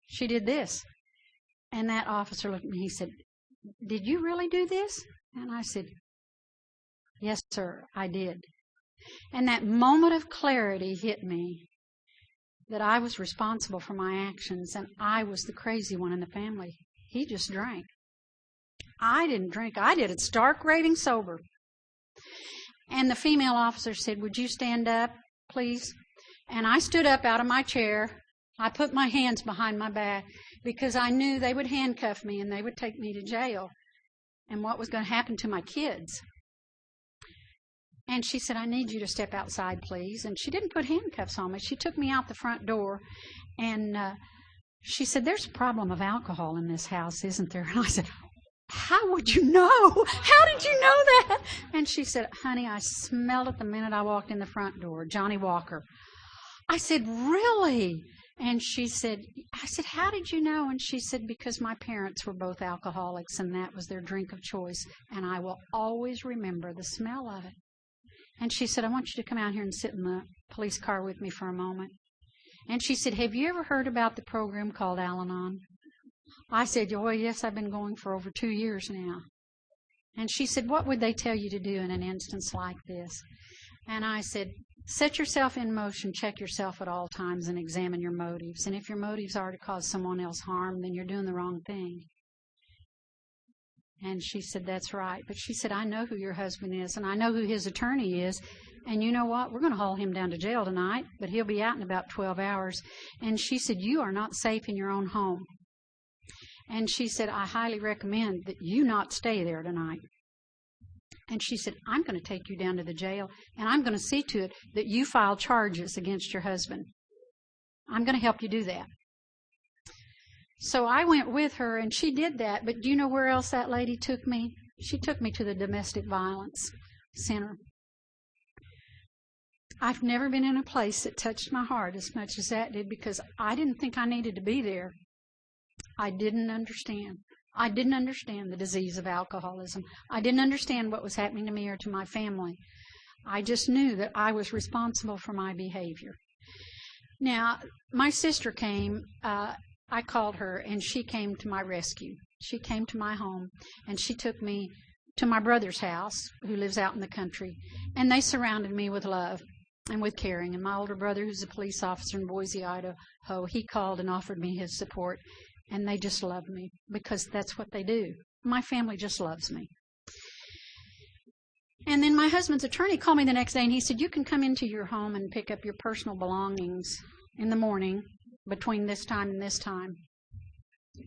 "She did this." And that officer looked at me, he said, "Did you really do this?" And I said, "Yes, sir, I did." And that moment of clarity hit me, that I was responsible for my actions, and I was the crazy one in the family. He just drank. I didn't drink. I did it stark raving sober. And the female officer said, "Would you stand up, please?" And I stood up out of my chair. I put my hands behind my back because I knew they would handcuff me and they would take me to jail. And what was going to happen to my kids? And she said, "I need you to step outside, please." And she didn't put handcuffs on me. She took me out the front door, and she said, "There's a problem of alcohol in this house, isn't there?" And I said, "How would you know? How did you know that?" And she said, "Honey, I smelled it the minute I walked in the front door, Johnny Walker." I said, "Really?" And I said, "How did you know?" And she said, "Because my parents were both alcoholics, and that was their drink of choice, and I will always remember the smell of it." And she said, "I want you to come out here and sit in the police car with me for a moment." And she said, "Have you ever heard about the program called Al-Anon?" I said, "Oh, yes, I've been going for over 2 years now." And she said, "What would they tell you to do in an instance like this?" And I said, "Set yourself in motion, check yourself at all times, and examine your motives. And if your motives are to cause someone else harm, then you're doing the wrong thing." And she said, "That's right." But she said, "I know who your husband is, and I know who his attorney is. And you know what? We're going to haul him down to jail tonight, but he'll be out in about 12 hours. And she said, "You are not safe in your own home." And she said, "I highly recommend that you not stay there tonight." And she said, "I'm going to take you down to the jail, and I'm going to see to it that you file charges against your husband. I'm going to help you do that." So I went with her, and she did that. But do you know where else that lady took me? She took me to the domestic violence center. I've never been in a place that touched my heart as much as that did, because I didn't think I needed to be there. I didn't understand. I didn't understand the disease of alcoholism. I didn't understand what was happening to me or to my family. I just knew that I was responsible for my behavior. Now, my sister came. I called her, and she came to my rescue. She came to my home, and she took me to my brother's house, who lives out in the country. And they surrounded me with love and with caring. And my older brother, who's a police officer in Boise, Idaho, he called and offered me his support. And they just loved me, because that's what they do. My family just loves me. And then my husband's attorney called me the next day, and he said, "You can come into your home and pick up your personal belongings in the morning between this time and this time."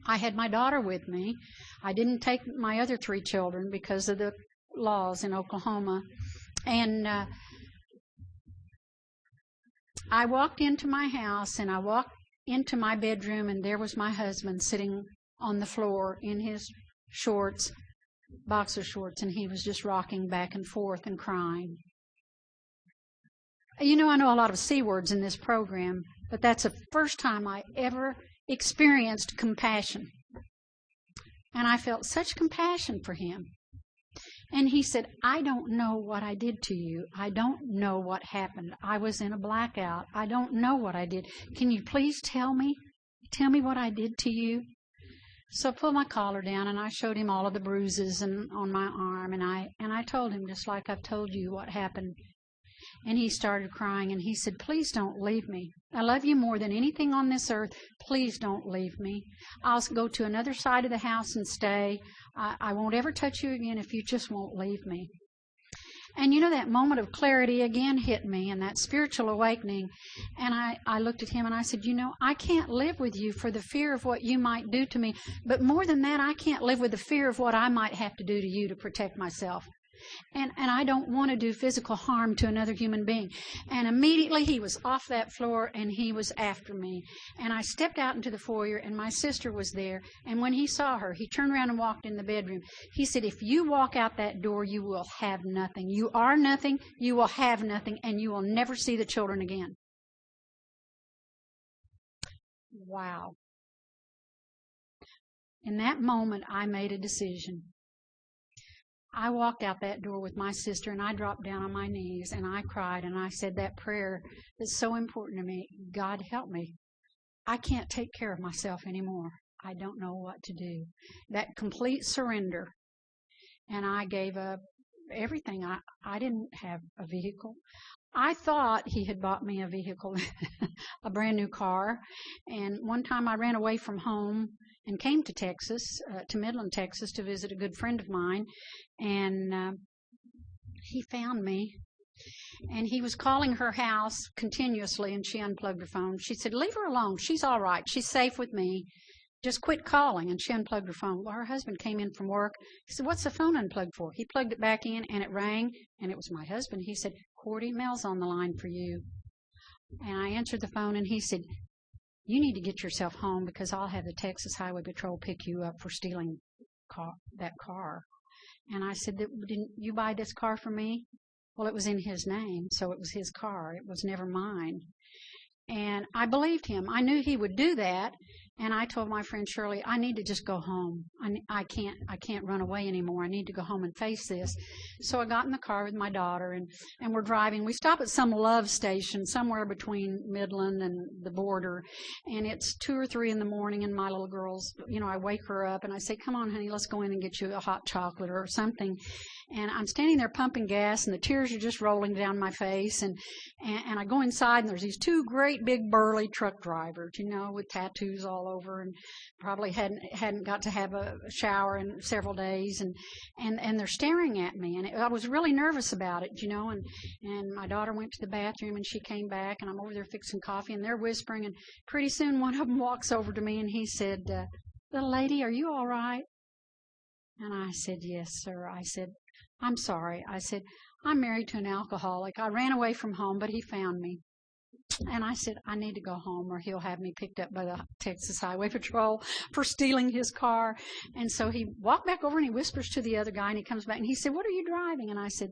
I had my daughter with me. I didn't take my other 3 children because of the laws in Oklahoma. And I walked into my house, and I walked into my bedroom, and there was my husband sitting on the floor in his shorts, boxer shorts, and he was just rocking back and forth and crying. You know, I know a lot of C words in this program, but that's the first time I ever experienced compassion. And I felt such compassion for him. And he said, "I don't know what I did to you. I don't know what happened. I was in a blackout. I don't know what I did. Can you please tell me? Tell me what I did to you?" So I pulled my collar down, and I showed him all of the bruises and on my arm, and I told him, just like I've told you, what happened. And he started crying, and he said, "Please don't leave me. I love you more than anything on this earth. Please don't leave me. I'll go to another side of the house and stay. I won't ever touch you again if you just won't leave me." And that moment of clarity again hit me, and that spiritual awakening. And I looked at him and I said, I can't live with you for the fear of what you might do to me. But more than that, I can't live with the fear of what I might have to do to you to protect myself. And I don't want to do physical harm to another human being. And immediately he was off that floor and he was after me. And I stepped out into the foyer and my sister was there. And when he saw her, he turned around and walked in the bedroom. He said, "If you walk out that door, you will have nothing. You are nothing, you will have nothing, and you will never see the children again." Wow. In that moment, I made a decision. I walked out that door with my sister and I dropped down on my knees and I cried and I said that prayer that's so important to me. God, help me. I can't take care of myself anymore. I don't know what to do. That complete surrender. And I gave up everything. I didn't have a vehicle. I thought he had bought me a vehicle, a brand new car. And one time I ran away from home and came to Texas, to Midland, Texas, to visit a good friend of mine. And he found me. And he was calling her house continuously, and she unplugged her phone. She said, "Leave her alone. She's all right. She's safe with me. Just quit calling." And she unplugged her phone. Well, her husband came in from work. He said, "What's the phone unplugged for?" He plugged it back in, and it rang, and it was my husband. He said, "Cordi, Mel's on the line for you." And I answered the phone, and he said, "You need to get yourself home because I'll have the Texas Highway Patrol pick you up for stealing that car." And I said, "Didn't you buy this car for me?" Well, it was in his name, so it was his car. It was never mine. And I believed him. I knew he would do that. And I told my friend Shirley, "I need to just go home. I can't run away anymore. I need to go home and face this." So I got in the car with my daughter, and we're driving. We stop at some love station somewhere between Midland and the border. And it's 2 or 3 in the morning, and my little girl's, I wake her up, and I say, "Come on, honey, let's go in and get you a hot chocolate or something." And I'm standing there pumping gas, and the tears are just rolling down my face. And I go inside, and there's these 2 great big burly truck drivers, with tattoos all over, and probably hadn't got to have a shower in several days. And they're staring at me. And I was really nervous about it, And my daughter went to the bathroom, and she came back, and I'm over there fixing coffee, and they're whispering. And pretty soon one of them walks over to me, and he said, "Little lady, are you all right?" And I said, "Yes, sir." I said, "I'm sorry." I said, "I'm married to an alcoholic. I ran away from home, but he found me." And I said, "I need to go home or he'll have me picked up by the Texas Highway Patrol for stealing his car." And so he walked back over and he whispers to the other guy, and he comes back and he said, "What are you driving?" And I said,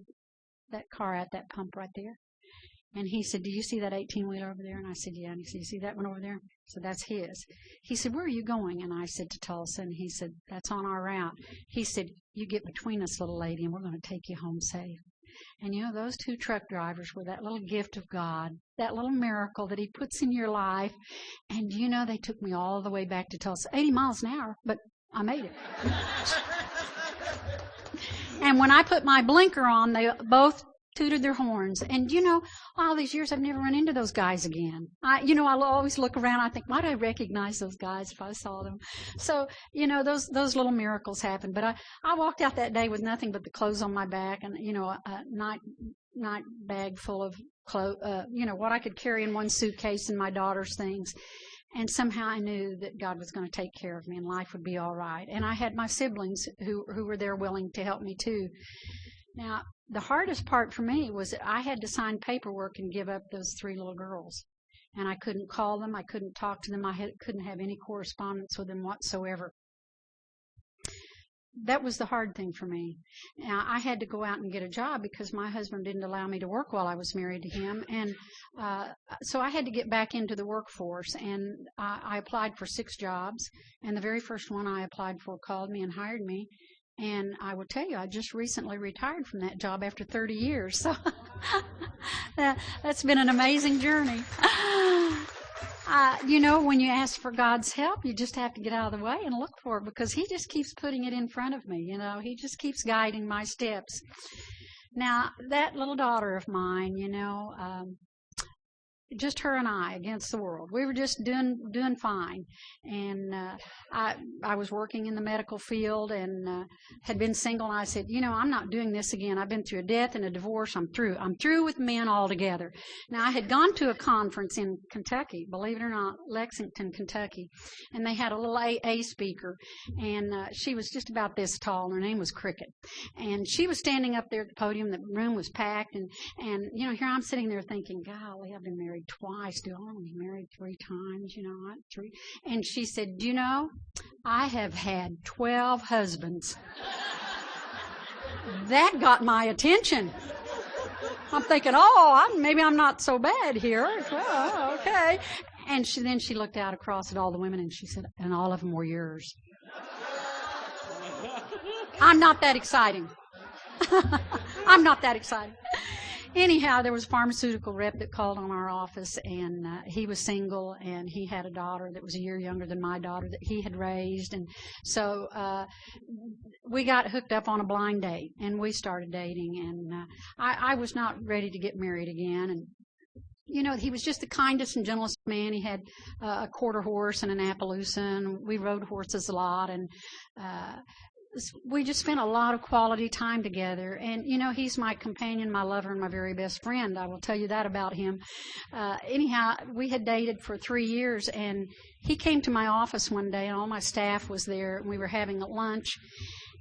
"That car at that pump right there." And he said, "Do you see that 18-wheeler over there?" And I said, "Yeah." And he said, "You see that one over there?" So that's his. He said, "Where are you going?" And I said, "To Tulsa." And he said, "That's on our route." He said, "You get between us, little lady, and we're going to take you home safe." And those 2 truck drivers were that little gift of God, that little miracle that he puts in your life. And they took me all the way back to Tulsa, 80 miles an hour, but I made it. And when I put my blinker on, they both tooted their horns. And all these years I've never run into those guys again. I'll always look around. I think, why do I recognize those guys if I saw them? So, those little miracles happen. But I walked out that day with nothing but the clothes on my back and, a night bag full of clothes, what I could carry in one suitcase and my daughter's things. And somehow I knew that God was going to take care of me and life would be all right. And I had my siblings who were there willing to help me too. Now, the hardest part for me was that I had to sign paperwork and give up those 3 little girls. And I couldn't call them. I couldn't talk to them. Couldn't have any correspondence with them whatsoever. That was the hard thing for me. Now, I had to go out and get a job because my husband didn't allow me to work while I was married to him. And so I had to get back into the workforce. And I applied for 6 jobs. And the very first one I applied for called me and hired me. And I will tell you, I just recently retired from that job after 30 years. So that's been an amazing journey. When you ask for God's help, you just have to get out of the way and look for it because he just keeps putting it in front of me. He just keeps guiding my steps. Now, that little daughter of mine, just her and I against the world. We were just doing fine, and I was working in the medical field and had been single. And I said, I'm not doing this again. I've been through a death and a divorce. I'm through. I'm through with men altogether. Now, I had gone to a conference in Kentucky, believe it or not, Lexington, Kentucky, and they had a little AA speaker, and she was just about this tall, and her name was Cricket, and she was standing up there at the podium. The room was packed, and here I'm sitting there thinking, golly, I've been married twice. Do I want to be married 3 times? Not 3. And she said, I have had 12 husbands. That got my attention. I'm thinking, maybe I'm not so bad here. Well, okay. And then she looked out across at all the women and she said, and all of them were yours. I'm not that exciting. I'm not that excited. Anyhow, there was a pharmaceutical rep that called on our office, and he was single, and he had a daughter that was a year younger than my daughter that he had raised. And so we got hooked up on a blind date, and we started dating. And I was not ready to get married again. And he was just the kindest and gentlest man. He had a quarter horse and an Appaloosa, and we rode horses a lot. And we just spent a lot of quality time together. And, he's my companion, my lover, and my very best friend. I will tell you that about him. Anyhow, we had dated for 3 years, and he came to my office one day, and all my staff was there, and we were having lunch.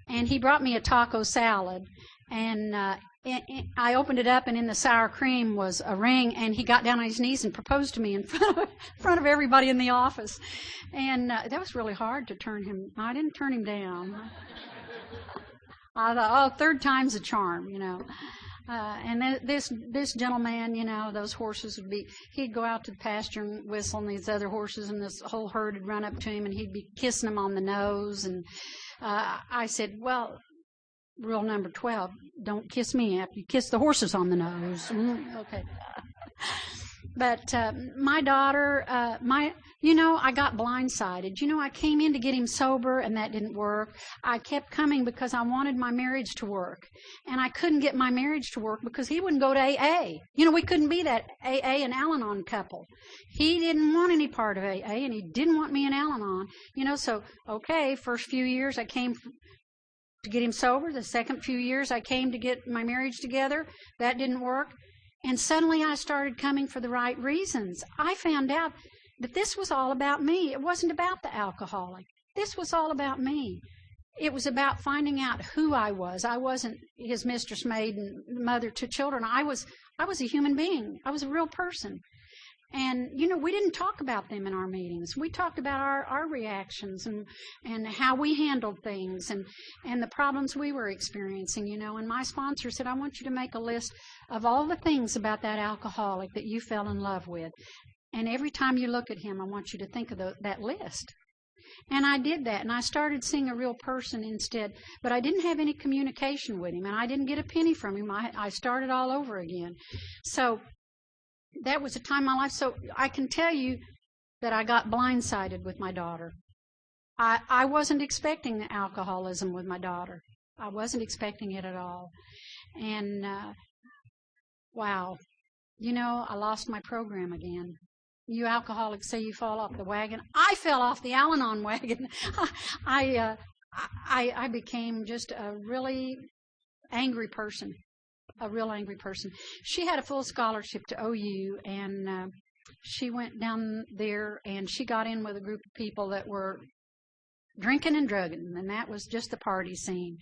And he brought me a taco salad, and I opened it up, and in the sour cream was a ring, and he got down on his knees and proposed to me in front of everybody in the office. And that was really hard to turn him. I didn't turn him down. I thought, 3rd time's a charm, And this gentleman, those horses he'd go out to the pasture and whistle, and these other horses, and this whole herd would run up to him, and he'd be kissing them on the nose. And I said, well, rule number 12, don't kiss me after you kiss the horses on the nose. Okay. But my daughter, I got blindsided. I came in to get him sober, and that didn't work. I kept coming because I wanted my marriage to work. And I couldn't get my marriage to work because he wouldn't go to AA. We couldn't be that AA and Al-Anon couple. He didn't want any part of AA, and he didn't want me in Al-Anon. So, okay, first few years I came to get him sober. The second few years I came to get my marriage together. That didn't work. And suddenly I started coming for the right reasons. I found out that this was all about me. It wasn't about the alcoholic. This was all about me. It was about finding out who I was. I wasn't his mistress, maid, and mother to children. I was a human being. I was a real person. And, we didn't talk about them in our meetings. We talked about our reactions and how we handled things and the problems we were experiencing, And my sponsor said, I want you to make a list of all the things about that alcoholic that you fell in love with. And every time you look at him, I want you to think of that list. And I did that, and I started seeing a real person instead. But I didn't have any communication with him, and I didn't get a penny from him. I started all over again. So that was a time in my life. So I can tell you that I got blindsided with my daughter. I wasn't expecting the alcoholism with my daughter. I wasn't expecting it at all. And, wow, I lost my program again. You alcoholics say you fall off the wagon. I fell off the Al-Anon wagon. I became just a really angry person. A real angry person. She had a full scholarship to OU, and she went down there, and she got in with a group of people that were drinking and drugging, and that was just the party scene.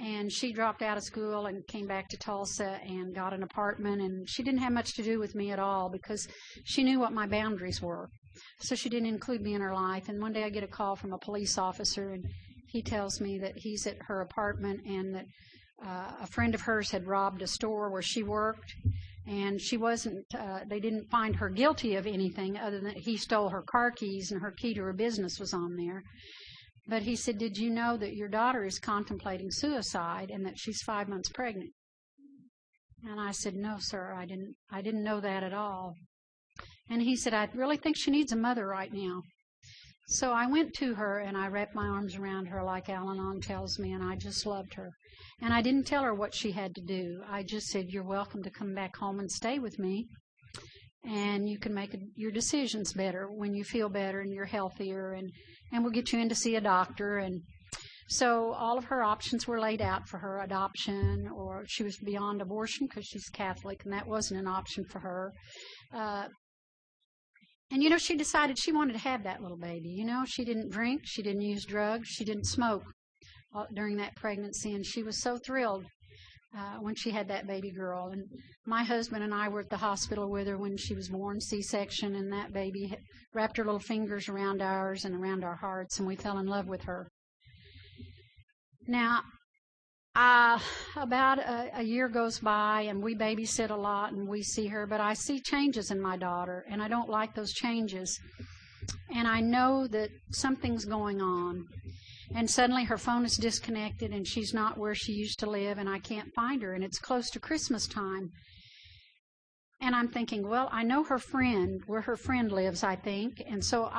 And she dropped out of school and came back to Tulsa and got an apartment, and she didn't have much to do with me at all because she knew what my boundaries were. So she didn't include me in her life. And one day I get a call from a police officer, and he tells me that he's at her apartment and that a friend of hers had robbed a store where she worked, and she wasn't, they didn't find her guilty of anything other than he stole her car keys and her key to her business was on there. But he said, did you know that your daughter is contemplating suicide and that she's 5 months pregnant? And I said, no, sir, I didn't know that at all. And he said, I really think she needs a mother right now. So I went to her and I wrapped my arms around her like Al-Anon tells me, and I just loved her. And I didn't tell her what she had to do. I just said, you're welcome to come back home and stay with me. And you can make your decisions better when you feel better and you're healthier, and we'll get you in to see a doctor. And so all of her options were laid out for her: adoption, or she was beyond abortion because she's Catholic, and that wasn't an option for her. And, she decided she wanted to have that little baby. She didn't drink, she didn't use drugs, she didn't smoke during that pregnancy, and she was so thrilled when she had that baby girl. And my husband and I were at the hospital with her when she was born, C-section, and that baby wrapped her little fingers around ours and around our hearts, and we fell in love with her. Now, about a year goes by, and we babysit a lot, and we see her, but I see changes in my daughter, and I don't like those changes. And I know that something's going on. And suddenly her phone is disconnected, and she's not where she used to live, and I can't find her, and it's close to Christmas time. And I'm thinking, well, I know where her friend lives, I think. And so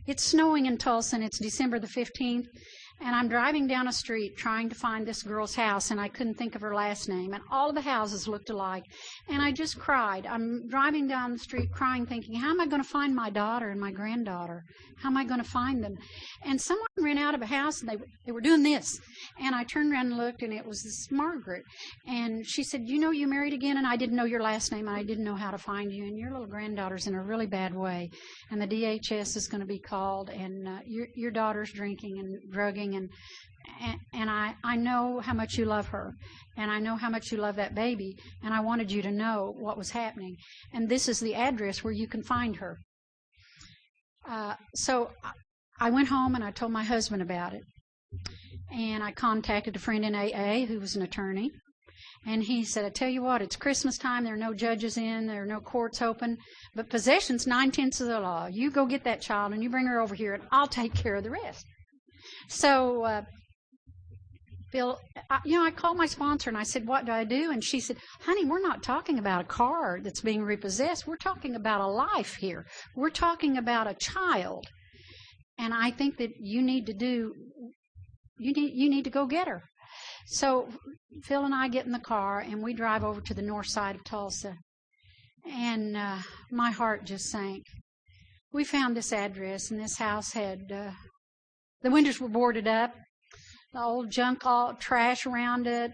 it's snowing in Tulsa, and it's December the 15th, and I'm driving down a street trying to find this girl's house, and I couldn't think of her last name, and all of the houses looked alike, and I just cried. I'm driving down the street crying, thinking, how am I going to find my daughter and my granddaughter? How am I going to find them? And someone ran out of a house, and they were doing this, and I turned around and looked, and it was this Margaret, and she said, you married again, and I didn't know your last name, and I didn't know how to find you, and your little granddaughter's in a really bad way, and the DHS is going to be called, and your daughter's drinking and drugging, and I know how much you love her, and I know how much you love that baby, and I wanted you to know what was happening, and this is the address where you can find her. So I went home and I told my husband about it, and I contacted a friend in AA who was an attorney, and he said, I tell you what, it's Christmas time, there are no judges in, there are no courts open, but possession's 9/10 of the law. You go get that child and you bring her over here, and I'll take care of the rest. So Bill, I called my sponsor and I said, what do I do? And she said, honey, we're not talking about a car that's being repossessed. We're talking about a life here. We're talking about a child. And I think that you need to go get her. So Phil and I get in the car and we drive over to the north side of Tulsa. And my heart just sank. We found this address, and this house had, the windows were boarded up. The old junk, all trash around it,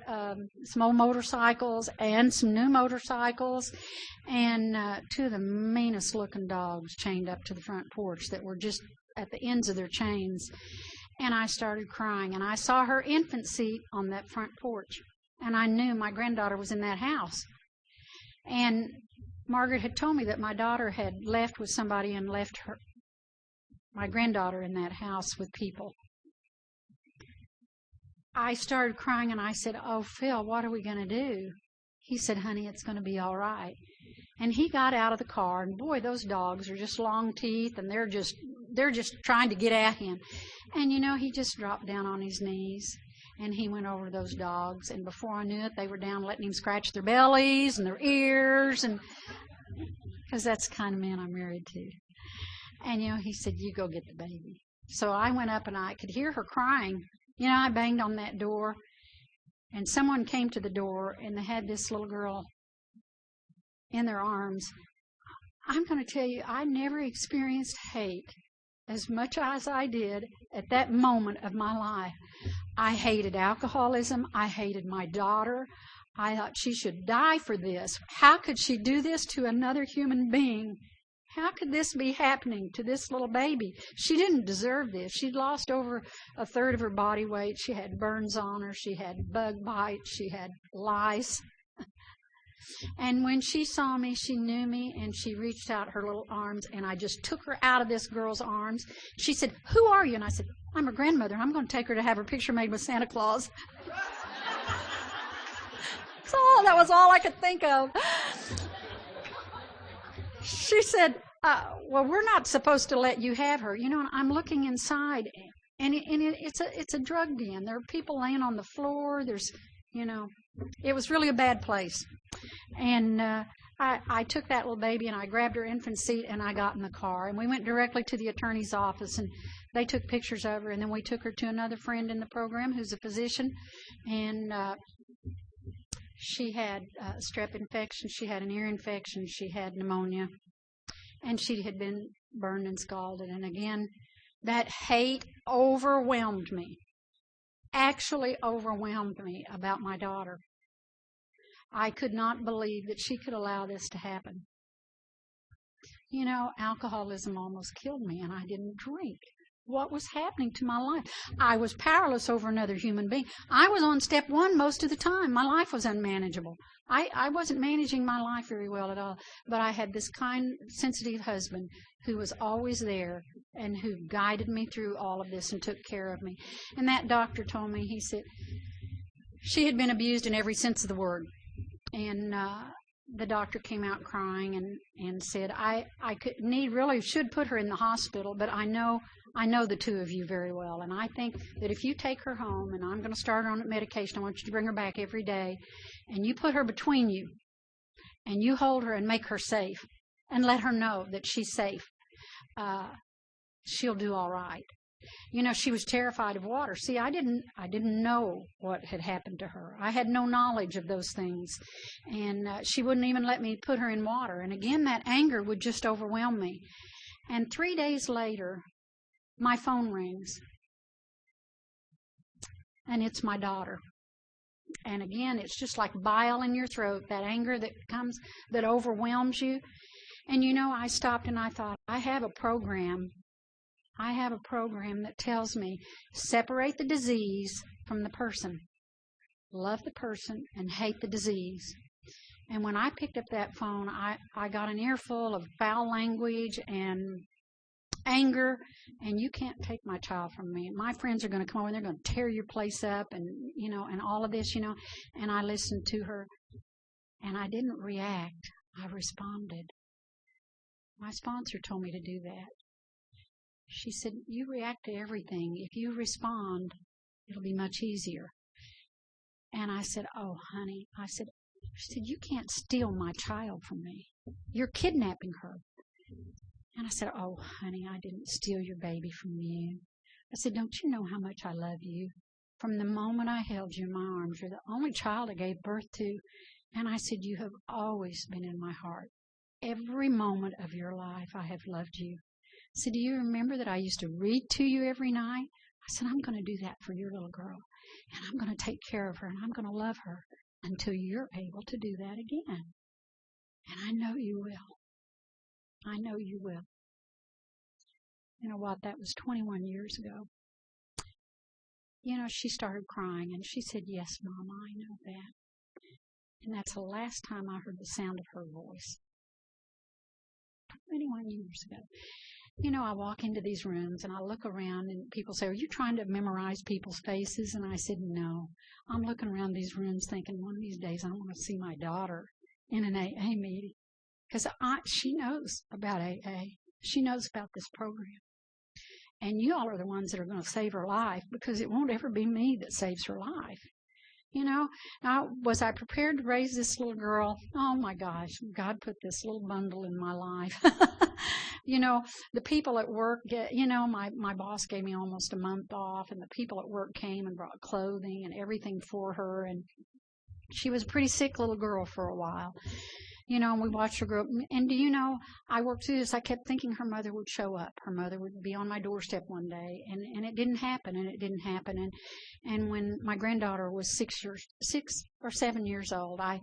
some old motorcycles and some new motorcycles, and two of the meanest looking dogs chained up to the front porch that were just at the ends of their chains. And I started crying, and I saw her infant seat on that front porch, and I knew my granddaughter was in that house. And Margaret had told me that my daughter had left with somebody and left my granddaughter in that house with people. I started crying, and I said, oh, Phil, what are we going to do? He said, honey, it's going to be all right. And he got out of the car, and boy, those dogs are just long teeth, and they're just trying to get at him. And, he just dropped down on his knees, and he went over to those dogs, and before I knew it, they were down letting him scratch their bellies and their ears, and because that's the kind of man I'm married to. And, he said, you go get the baby. So I went up, and I could hear her crying. I banged on that door, and someone came to the door, and they had this little girl in their arms. I'm going to tell you, I never experienced hate as much as I did at that moment of my life. I hated alcoholism. I hated my daughter. I thought she should die for this. How could she do this to another human being? How could this be happening to this little baby? She didn't deserve this. She'd lost over a third of her body weight. She had burns on her. She had bug bites. She had lice. And when she saw me, she knew me, and she reached out her little arms, and I just took her out of this girl's arms. She said, who are you? And I said, I'm her grandmother. I'm going to take her to have her picture made with Santa Claus. So that was all I could think of. She said, well, we're not supposed to let you have her. And I'm looking inside, and it's a drug den. There are people laying on the floor. There's, it was really a bad place. And I took that little baby and I grabbed her infant seat and I got in the car. And we went directly to the attorney's office and they took pictures of her. And then we took her to another friend in the program who's a physician. And she had strep infection. She had an ear infection. She had pneumonia. And she had been burned and scalded. And again, that hate overwhelmed me. Actually overwhelmed me about my daughter. I could not believe that she could allow this to happen. You know, alcoholism almost killed me, and I didn't drink. What was happening to my life? I was powerless over another human being. I was on step one most of the time. My life was unmanageable. I wasn't managing my life very well at all. But I had this kind, sensitive husband who was always there and who guided me through all of this and took care of me. And that doctor told me, he said, she had been abused in every sense of the word. And the doctor came out crying and said, I really should put her in the hospital, but I know the two of you very well, and I think that if you take her home, and I'm going to start her on medication, I want you to bring her back every day, and you put her between you, and you hold her and make her safe, and let her know that she's safe, she'll do all right. You know, she was terrified of water. See, I didn't know what had happened to her. I had no knowledge of those things, and she wouldn't even let me put her in water. And again, that anger would just overwhelm me. And 3 days later, my phone rings, and it's my daughter. And again, it's just like bile in your throat, that anger that comes, that overwhelms you. And you know, I stopped and I thought, I have a program that tells me, separate the disease from the person. Love the person and hate the disease. And when I picked up that phone, I got an earful of foul language and anger, and you can't take my child from me. My friends are going to come over and they're going to tear your place up, and you know, and all of this, you know. And I listened to her, and I didn't react. I responded. My sponsor told me to do that. She said, you react to everything. If you respond, it'll be much easier. And I said, oh, honey, she said, you can't steal my child from me. You're kidnapping her. And I said, oh, honey, I didn't steal your baby from you. I said, don't you know how much I love you? From the moment I held you in my arms, you're the only child I gave birth to. And I said, you have always been in my heart. Every moment of your life, I have loved you. I said, do you remember that I used to read to you every night? I said, I'm going to do that for your little girl. And I'm going to take care of her, and I'm going to love her until you're able to do that again. And I know you will. I know you will. You know what? That was 21 years ago. You know, she started crying, and she said, yes, Mama, I know that. And that's the last time I heard the sound of her voice. 21 years ago. You know, I walk into these rooms and I look around and people say, are you trying to memorize people's faces? And I said, no. I'm looking around these rooms thinking one of these days I want to see my daughter in an AA meeting. Because she knows about AA. She knows about this program. And you all are the ones that are going to save her life, because it won't ever be me that saves her life. You know, now, was I prepared to raise this little girl? Oh, my gosh, God put this little bundle in my life. You know, the people at work, my boss gave me almost a month off, and the people at work came and brought clothing and everything for her. And she was a pretty sick little girl for a while. You know, and we watched her grow up. And do you know, I worked through this. I kept thinking her mother would show up. Her mother would be on my doorstep one day. And it didn't happen, and it didn't happen. And when my granddaughter was 6 or 7 years old, I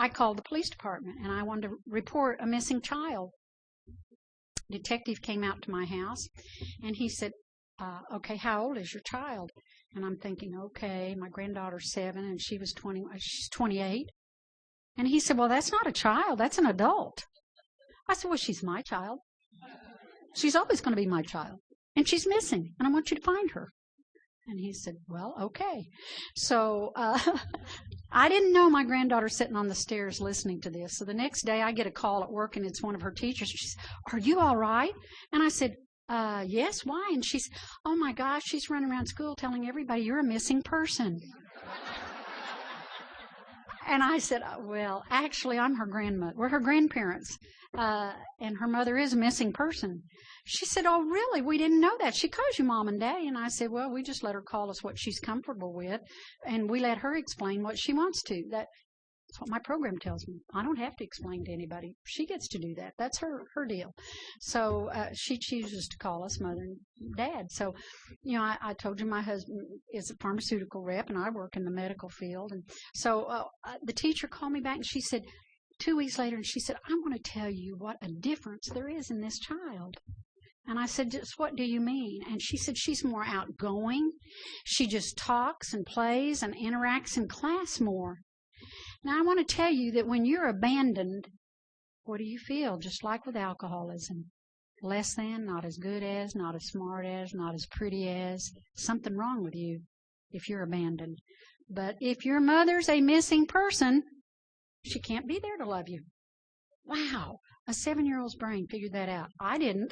called the police department, and I wanted to report a missing child. Detective came out to my house, and he said, okay, how old is your child? And I'm thinking, okay, my granddaughter's 7, and she's 28. And he said, well, that's not a child. That's an adult. I said, well, she's my child. She's always going to be my child. And she's missing, and I want you to find her. And he said, well, okay. So I didn't know my granddaughter's sitting on the stairs listening to this. So the next day I get a call at work, and it's one of her teachers. She says, are you all right? And I said, yes, why? And she said, oh, my gosh, she's running around school telling everybody you're a missing person. And I said, well, actually, I'm her grandmother. We're her grandparents. And her mother is a missing person. She said, oh, really? We didn't know that. She calls you Mom and Daddy. And I said, well, we just let her call us what she's comfortable with. And we let her explain what she wants to. That's what my program tells me. I don't have to explain to anybody. She gets to do that. That's her deal. So she chooses to call us Mother and Dad. So, I told you my husband is a pharmaceutical rep, and I work in the medical field. And so the teacher called me back, and she said, 2 weeks later, and she said, I want to tell you what a difference there is in this child. And I said, just what do you mean? And she said, she's more outgoing. She just talks and plays and interacts in class more. Now, I want to tell you that when you're abandoned, what do you feel? Just like with alcoholism. Less than, not as good as, not as smart as, not as pretty as. Something wrong with you if you're abandoned. But if your mother's a missing person, she can't be there to love you. Wow. A 7-year-old's brain figured that out. I didn't.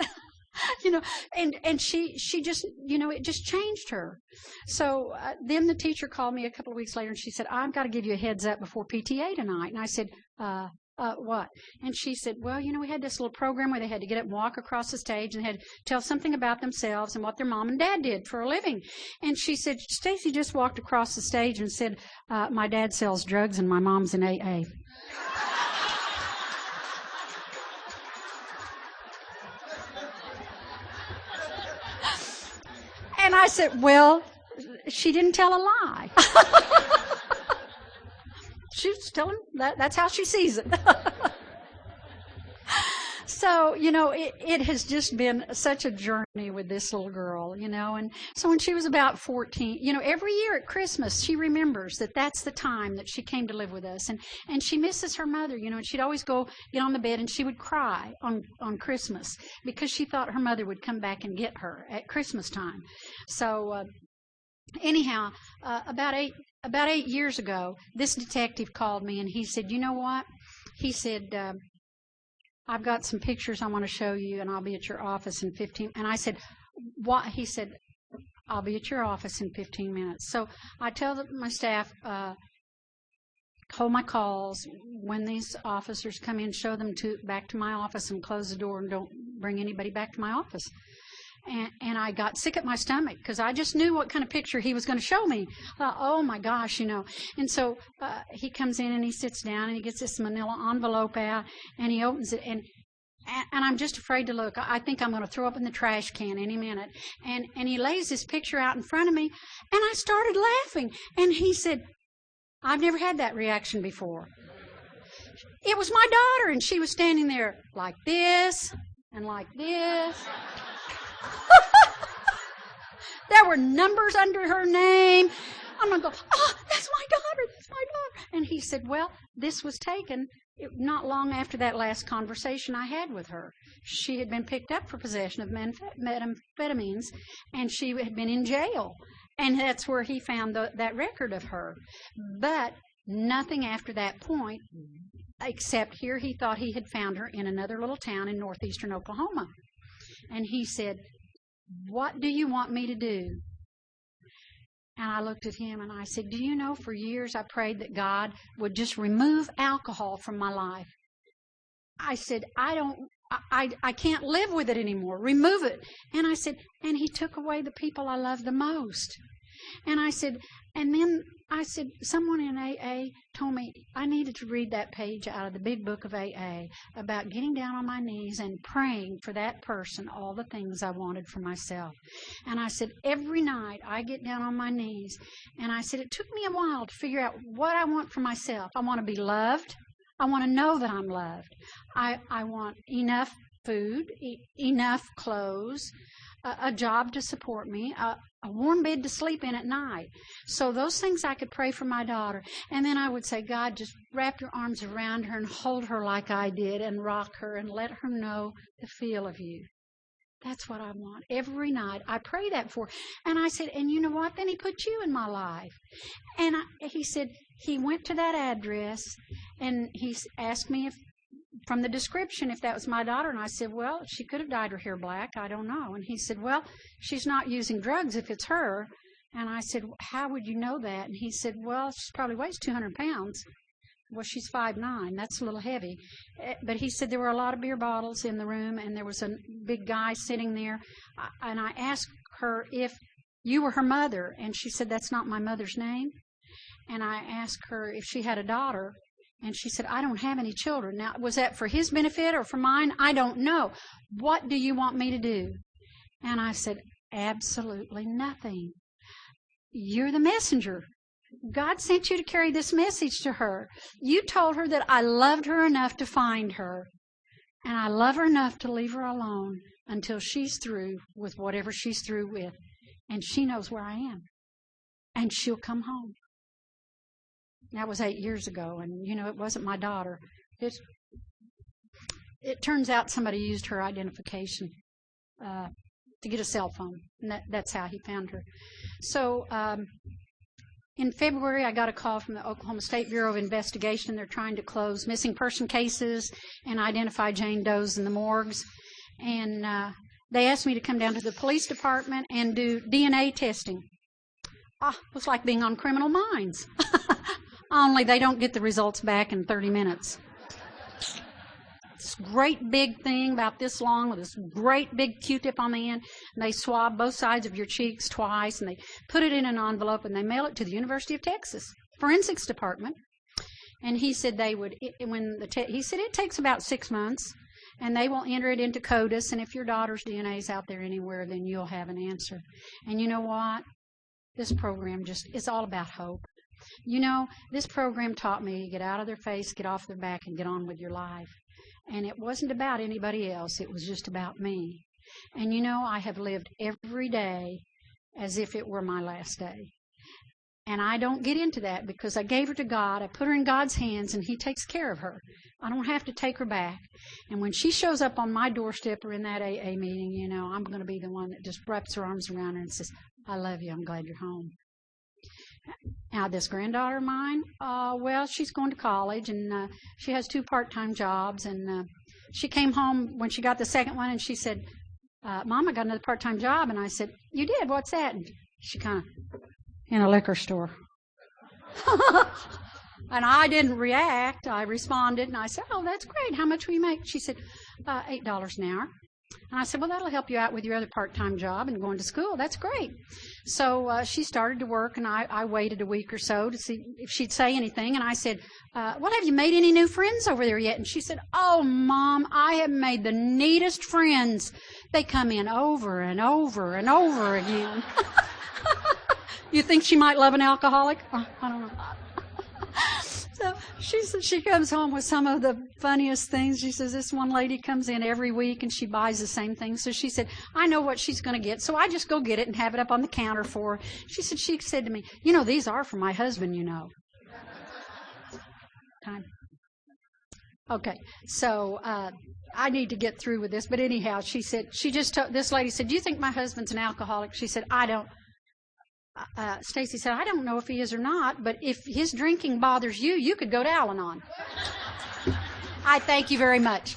And she just, it just changed her. So then the teacher called me a couple of weeks later, and she said, I've got to give you a heads up before PTA tonight. And I said, what? And she said, well, we had this little program where they had to get up and walk across the stage and had to tell something about themselves and what their mom and dad did for a living. And she said, Stacy just walked across the stage and said, my dad sells drugs and my mom's in AA. And I said, well, she didn't tell a lie. She was telling that's how she sees it. So, it has just been such a journey with this little girl, And so when she was about 14, every year at Christmas, she remembers that that's the time that she came to live with us. And she misses her mother, and she'd always go get on the bed and she would cry on Christmas because she thought her mother would come back and get her at Christmas time. So, anyhow, about 8 years ago, this detective called me and he said, you know what? He said, I've got some pictures I want to show you, and I'll be at your office in 15. And I said, what? He said, I'll be at your office in 15 minutes. So I tell my staff, hold my calls. When these officers come in, show them back to my office and close the door and don't bring anybody back to my office. And I got sick at my stomach because I just knew what kind of picture he was going to show me. Oh, my gosh, And so he comes in and he sits down and he gets this manila envelope out and he opens it. And I'm just afraid to look. I think I'm going to throw up in the trash can any minute. And he lays this picture out in front of me. And I started laughing. And he said, I've never had that reaction before. It was my daughter. And she was standing there like this and like this. There were numbers under her name. I'm going to go, oh, that's my daughter. And he said, well, this was taken not long after that last conversation I had with her. She had been picked up for possession of methamphetamines, and she had been in jail. And that's where he found that record of her. But nothing after that point, except here he thought he had found her in another little town in northeastern Oklahoma. And he said, what do you want me to do? And I looked at him and I said, do you know, for years I prayed that God would just remove alcohol from my life. I said, I can't live with it anymore. Remove it. And I said, and he took away the people I love the most. And I said, someone in AA told me I needed to read that page out of the big book of AA about getting down on my knees and praying for that person all the things I wanted for myself. And I said, every night I get down on my knees, and I said, it took me a while to figure out what I want for myself. I want to be loved. I want to know that I'm loved. I want enough food, enough clothes, a job to support me, a warm bed to sleep in at night. So those things I could pray for my daughter. And then I would say, God, just wrap your arms around her and hold her like I did and rock her and let her know the feel of you. That's what I want. Every night I pray that for. And I said, and you know what? Then he put you in my life. And he said, he went to that address and he asked me from the description if that was my daughter. And I said, well, she could have dyed her hair black. I don't know. And he said, well, she's not using drugs if it's her. And I said, how would you know that? And he said, well, she probably weighs 200 pounds. Well, she's 5'9". That's a little heavy. But he said there were a lot of beer bottles in the room, and there was a big guy sitting there. And I asked her if you were her mother, and she said, that's not my mother's name. And I asked her if she had a daughter, and she said, I don't have any children. Now, was that for his benefit or for mine? I don't know. What do you want me to do? And I said, absolutely nothing. You're the messenger. God sent you to carry this message to her. You told her that I loved her enough to find her, and I love her enough to leave her alone until she's through with whatever she's through with. And she knows where I am. And she'll come home. That was 8 years ago, and, it wasn't my daughter. It turns out somebody used her identification to get a cell phone, and that's how he found her. So in February, I got a call from the Oklahoma State Bureau of Investigation. They're trying to close missing person cases and identify Jane Does in the morgues. And they asked me to come down to the police department and do DNA testing. It was like being on Criminal Minds. Only they don't get the results back in 30 minutes. This great big thing about this long with this great big Q-tip on the end. And they swab both sides of your cheeks twice, and they put it in an envelope, and they mail it to the University of Texas Forensics Department. And he said they would, he said it takes about 6 months, and they will enter it into CODIS, and if your daughter's DNA is out there anywhere, then you'll have an answer. And you know what? This program it's all about hope. This program taught me to get out of their face, get off their back, and get on with your life. And it wasn't about anybody else. It was just about me. And I have lived every day as if it were my last day. And I don't get into that because I gave her to God. I put her in God's hands, and He takes care of her. I don't have to take her back. And when she shows up on my doorstep or in that AA meeting, I'm going to be the one that just wraps her arms around her and says, I love you. I'm glad you're home. Now, this granddaughter of mine, she's going to college, and she has 2 part-time jobs. And she came home when she got the second one, and she said, Mom, I got another part-time job. And I said, you did? What's that? And she kind of, in a liquor store. And I didn't react. I responded, and I said, oh, that's great. How much will you make? She said, $8 an hour. And I said, well, that'll help you out with your other part-time job and going to school. That's great. So she started to work, and I waited a week or so to see if she'd say anything. And I said, well, have you made any new friends over there yet? And she said, oh, Mom, I have made the neatest friends. They come in over and over and over again. You think she might love an alcoholic? I don't know. So she comes home with some of the funniest things. She says, this one lady comes in every week and she buys the same thing. So she said, I know what she's going to get, so I just go get it and have it up on the counter for her. She said to me, these are for my husband, Time. Okay, so I need to get through with this. But anyhow, she said, this lady said, do you think my husband's an alcoholic? She said, I don't. Stacy said, I don't know if he is or not, but if his drinking bothers you, you could go to Al-Anon. I thank you very much.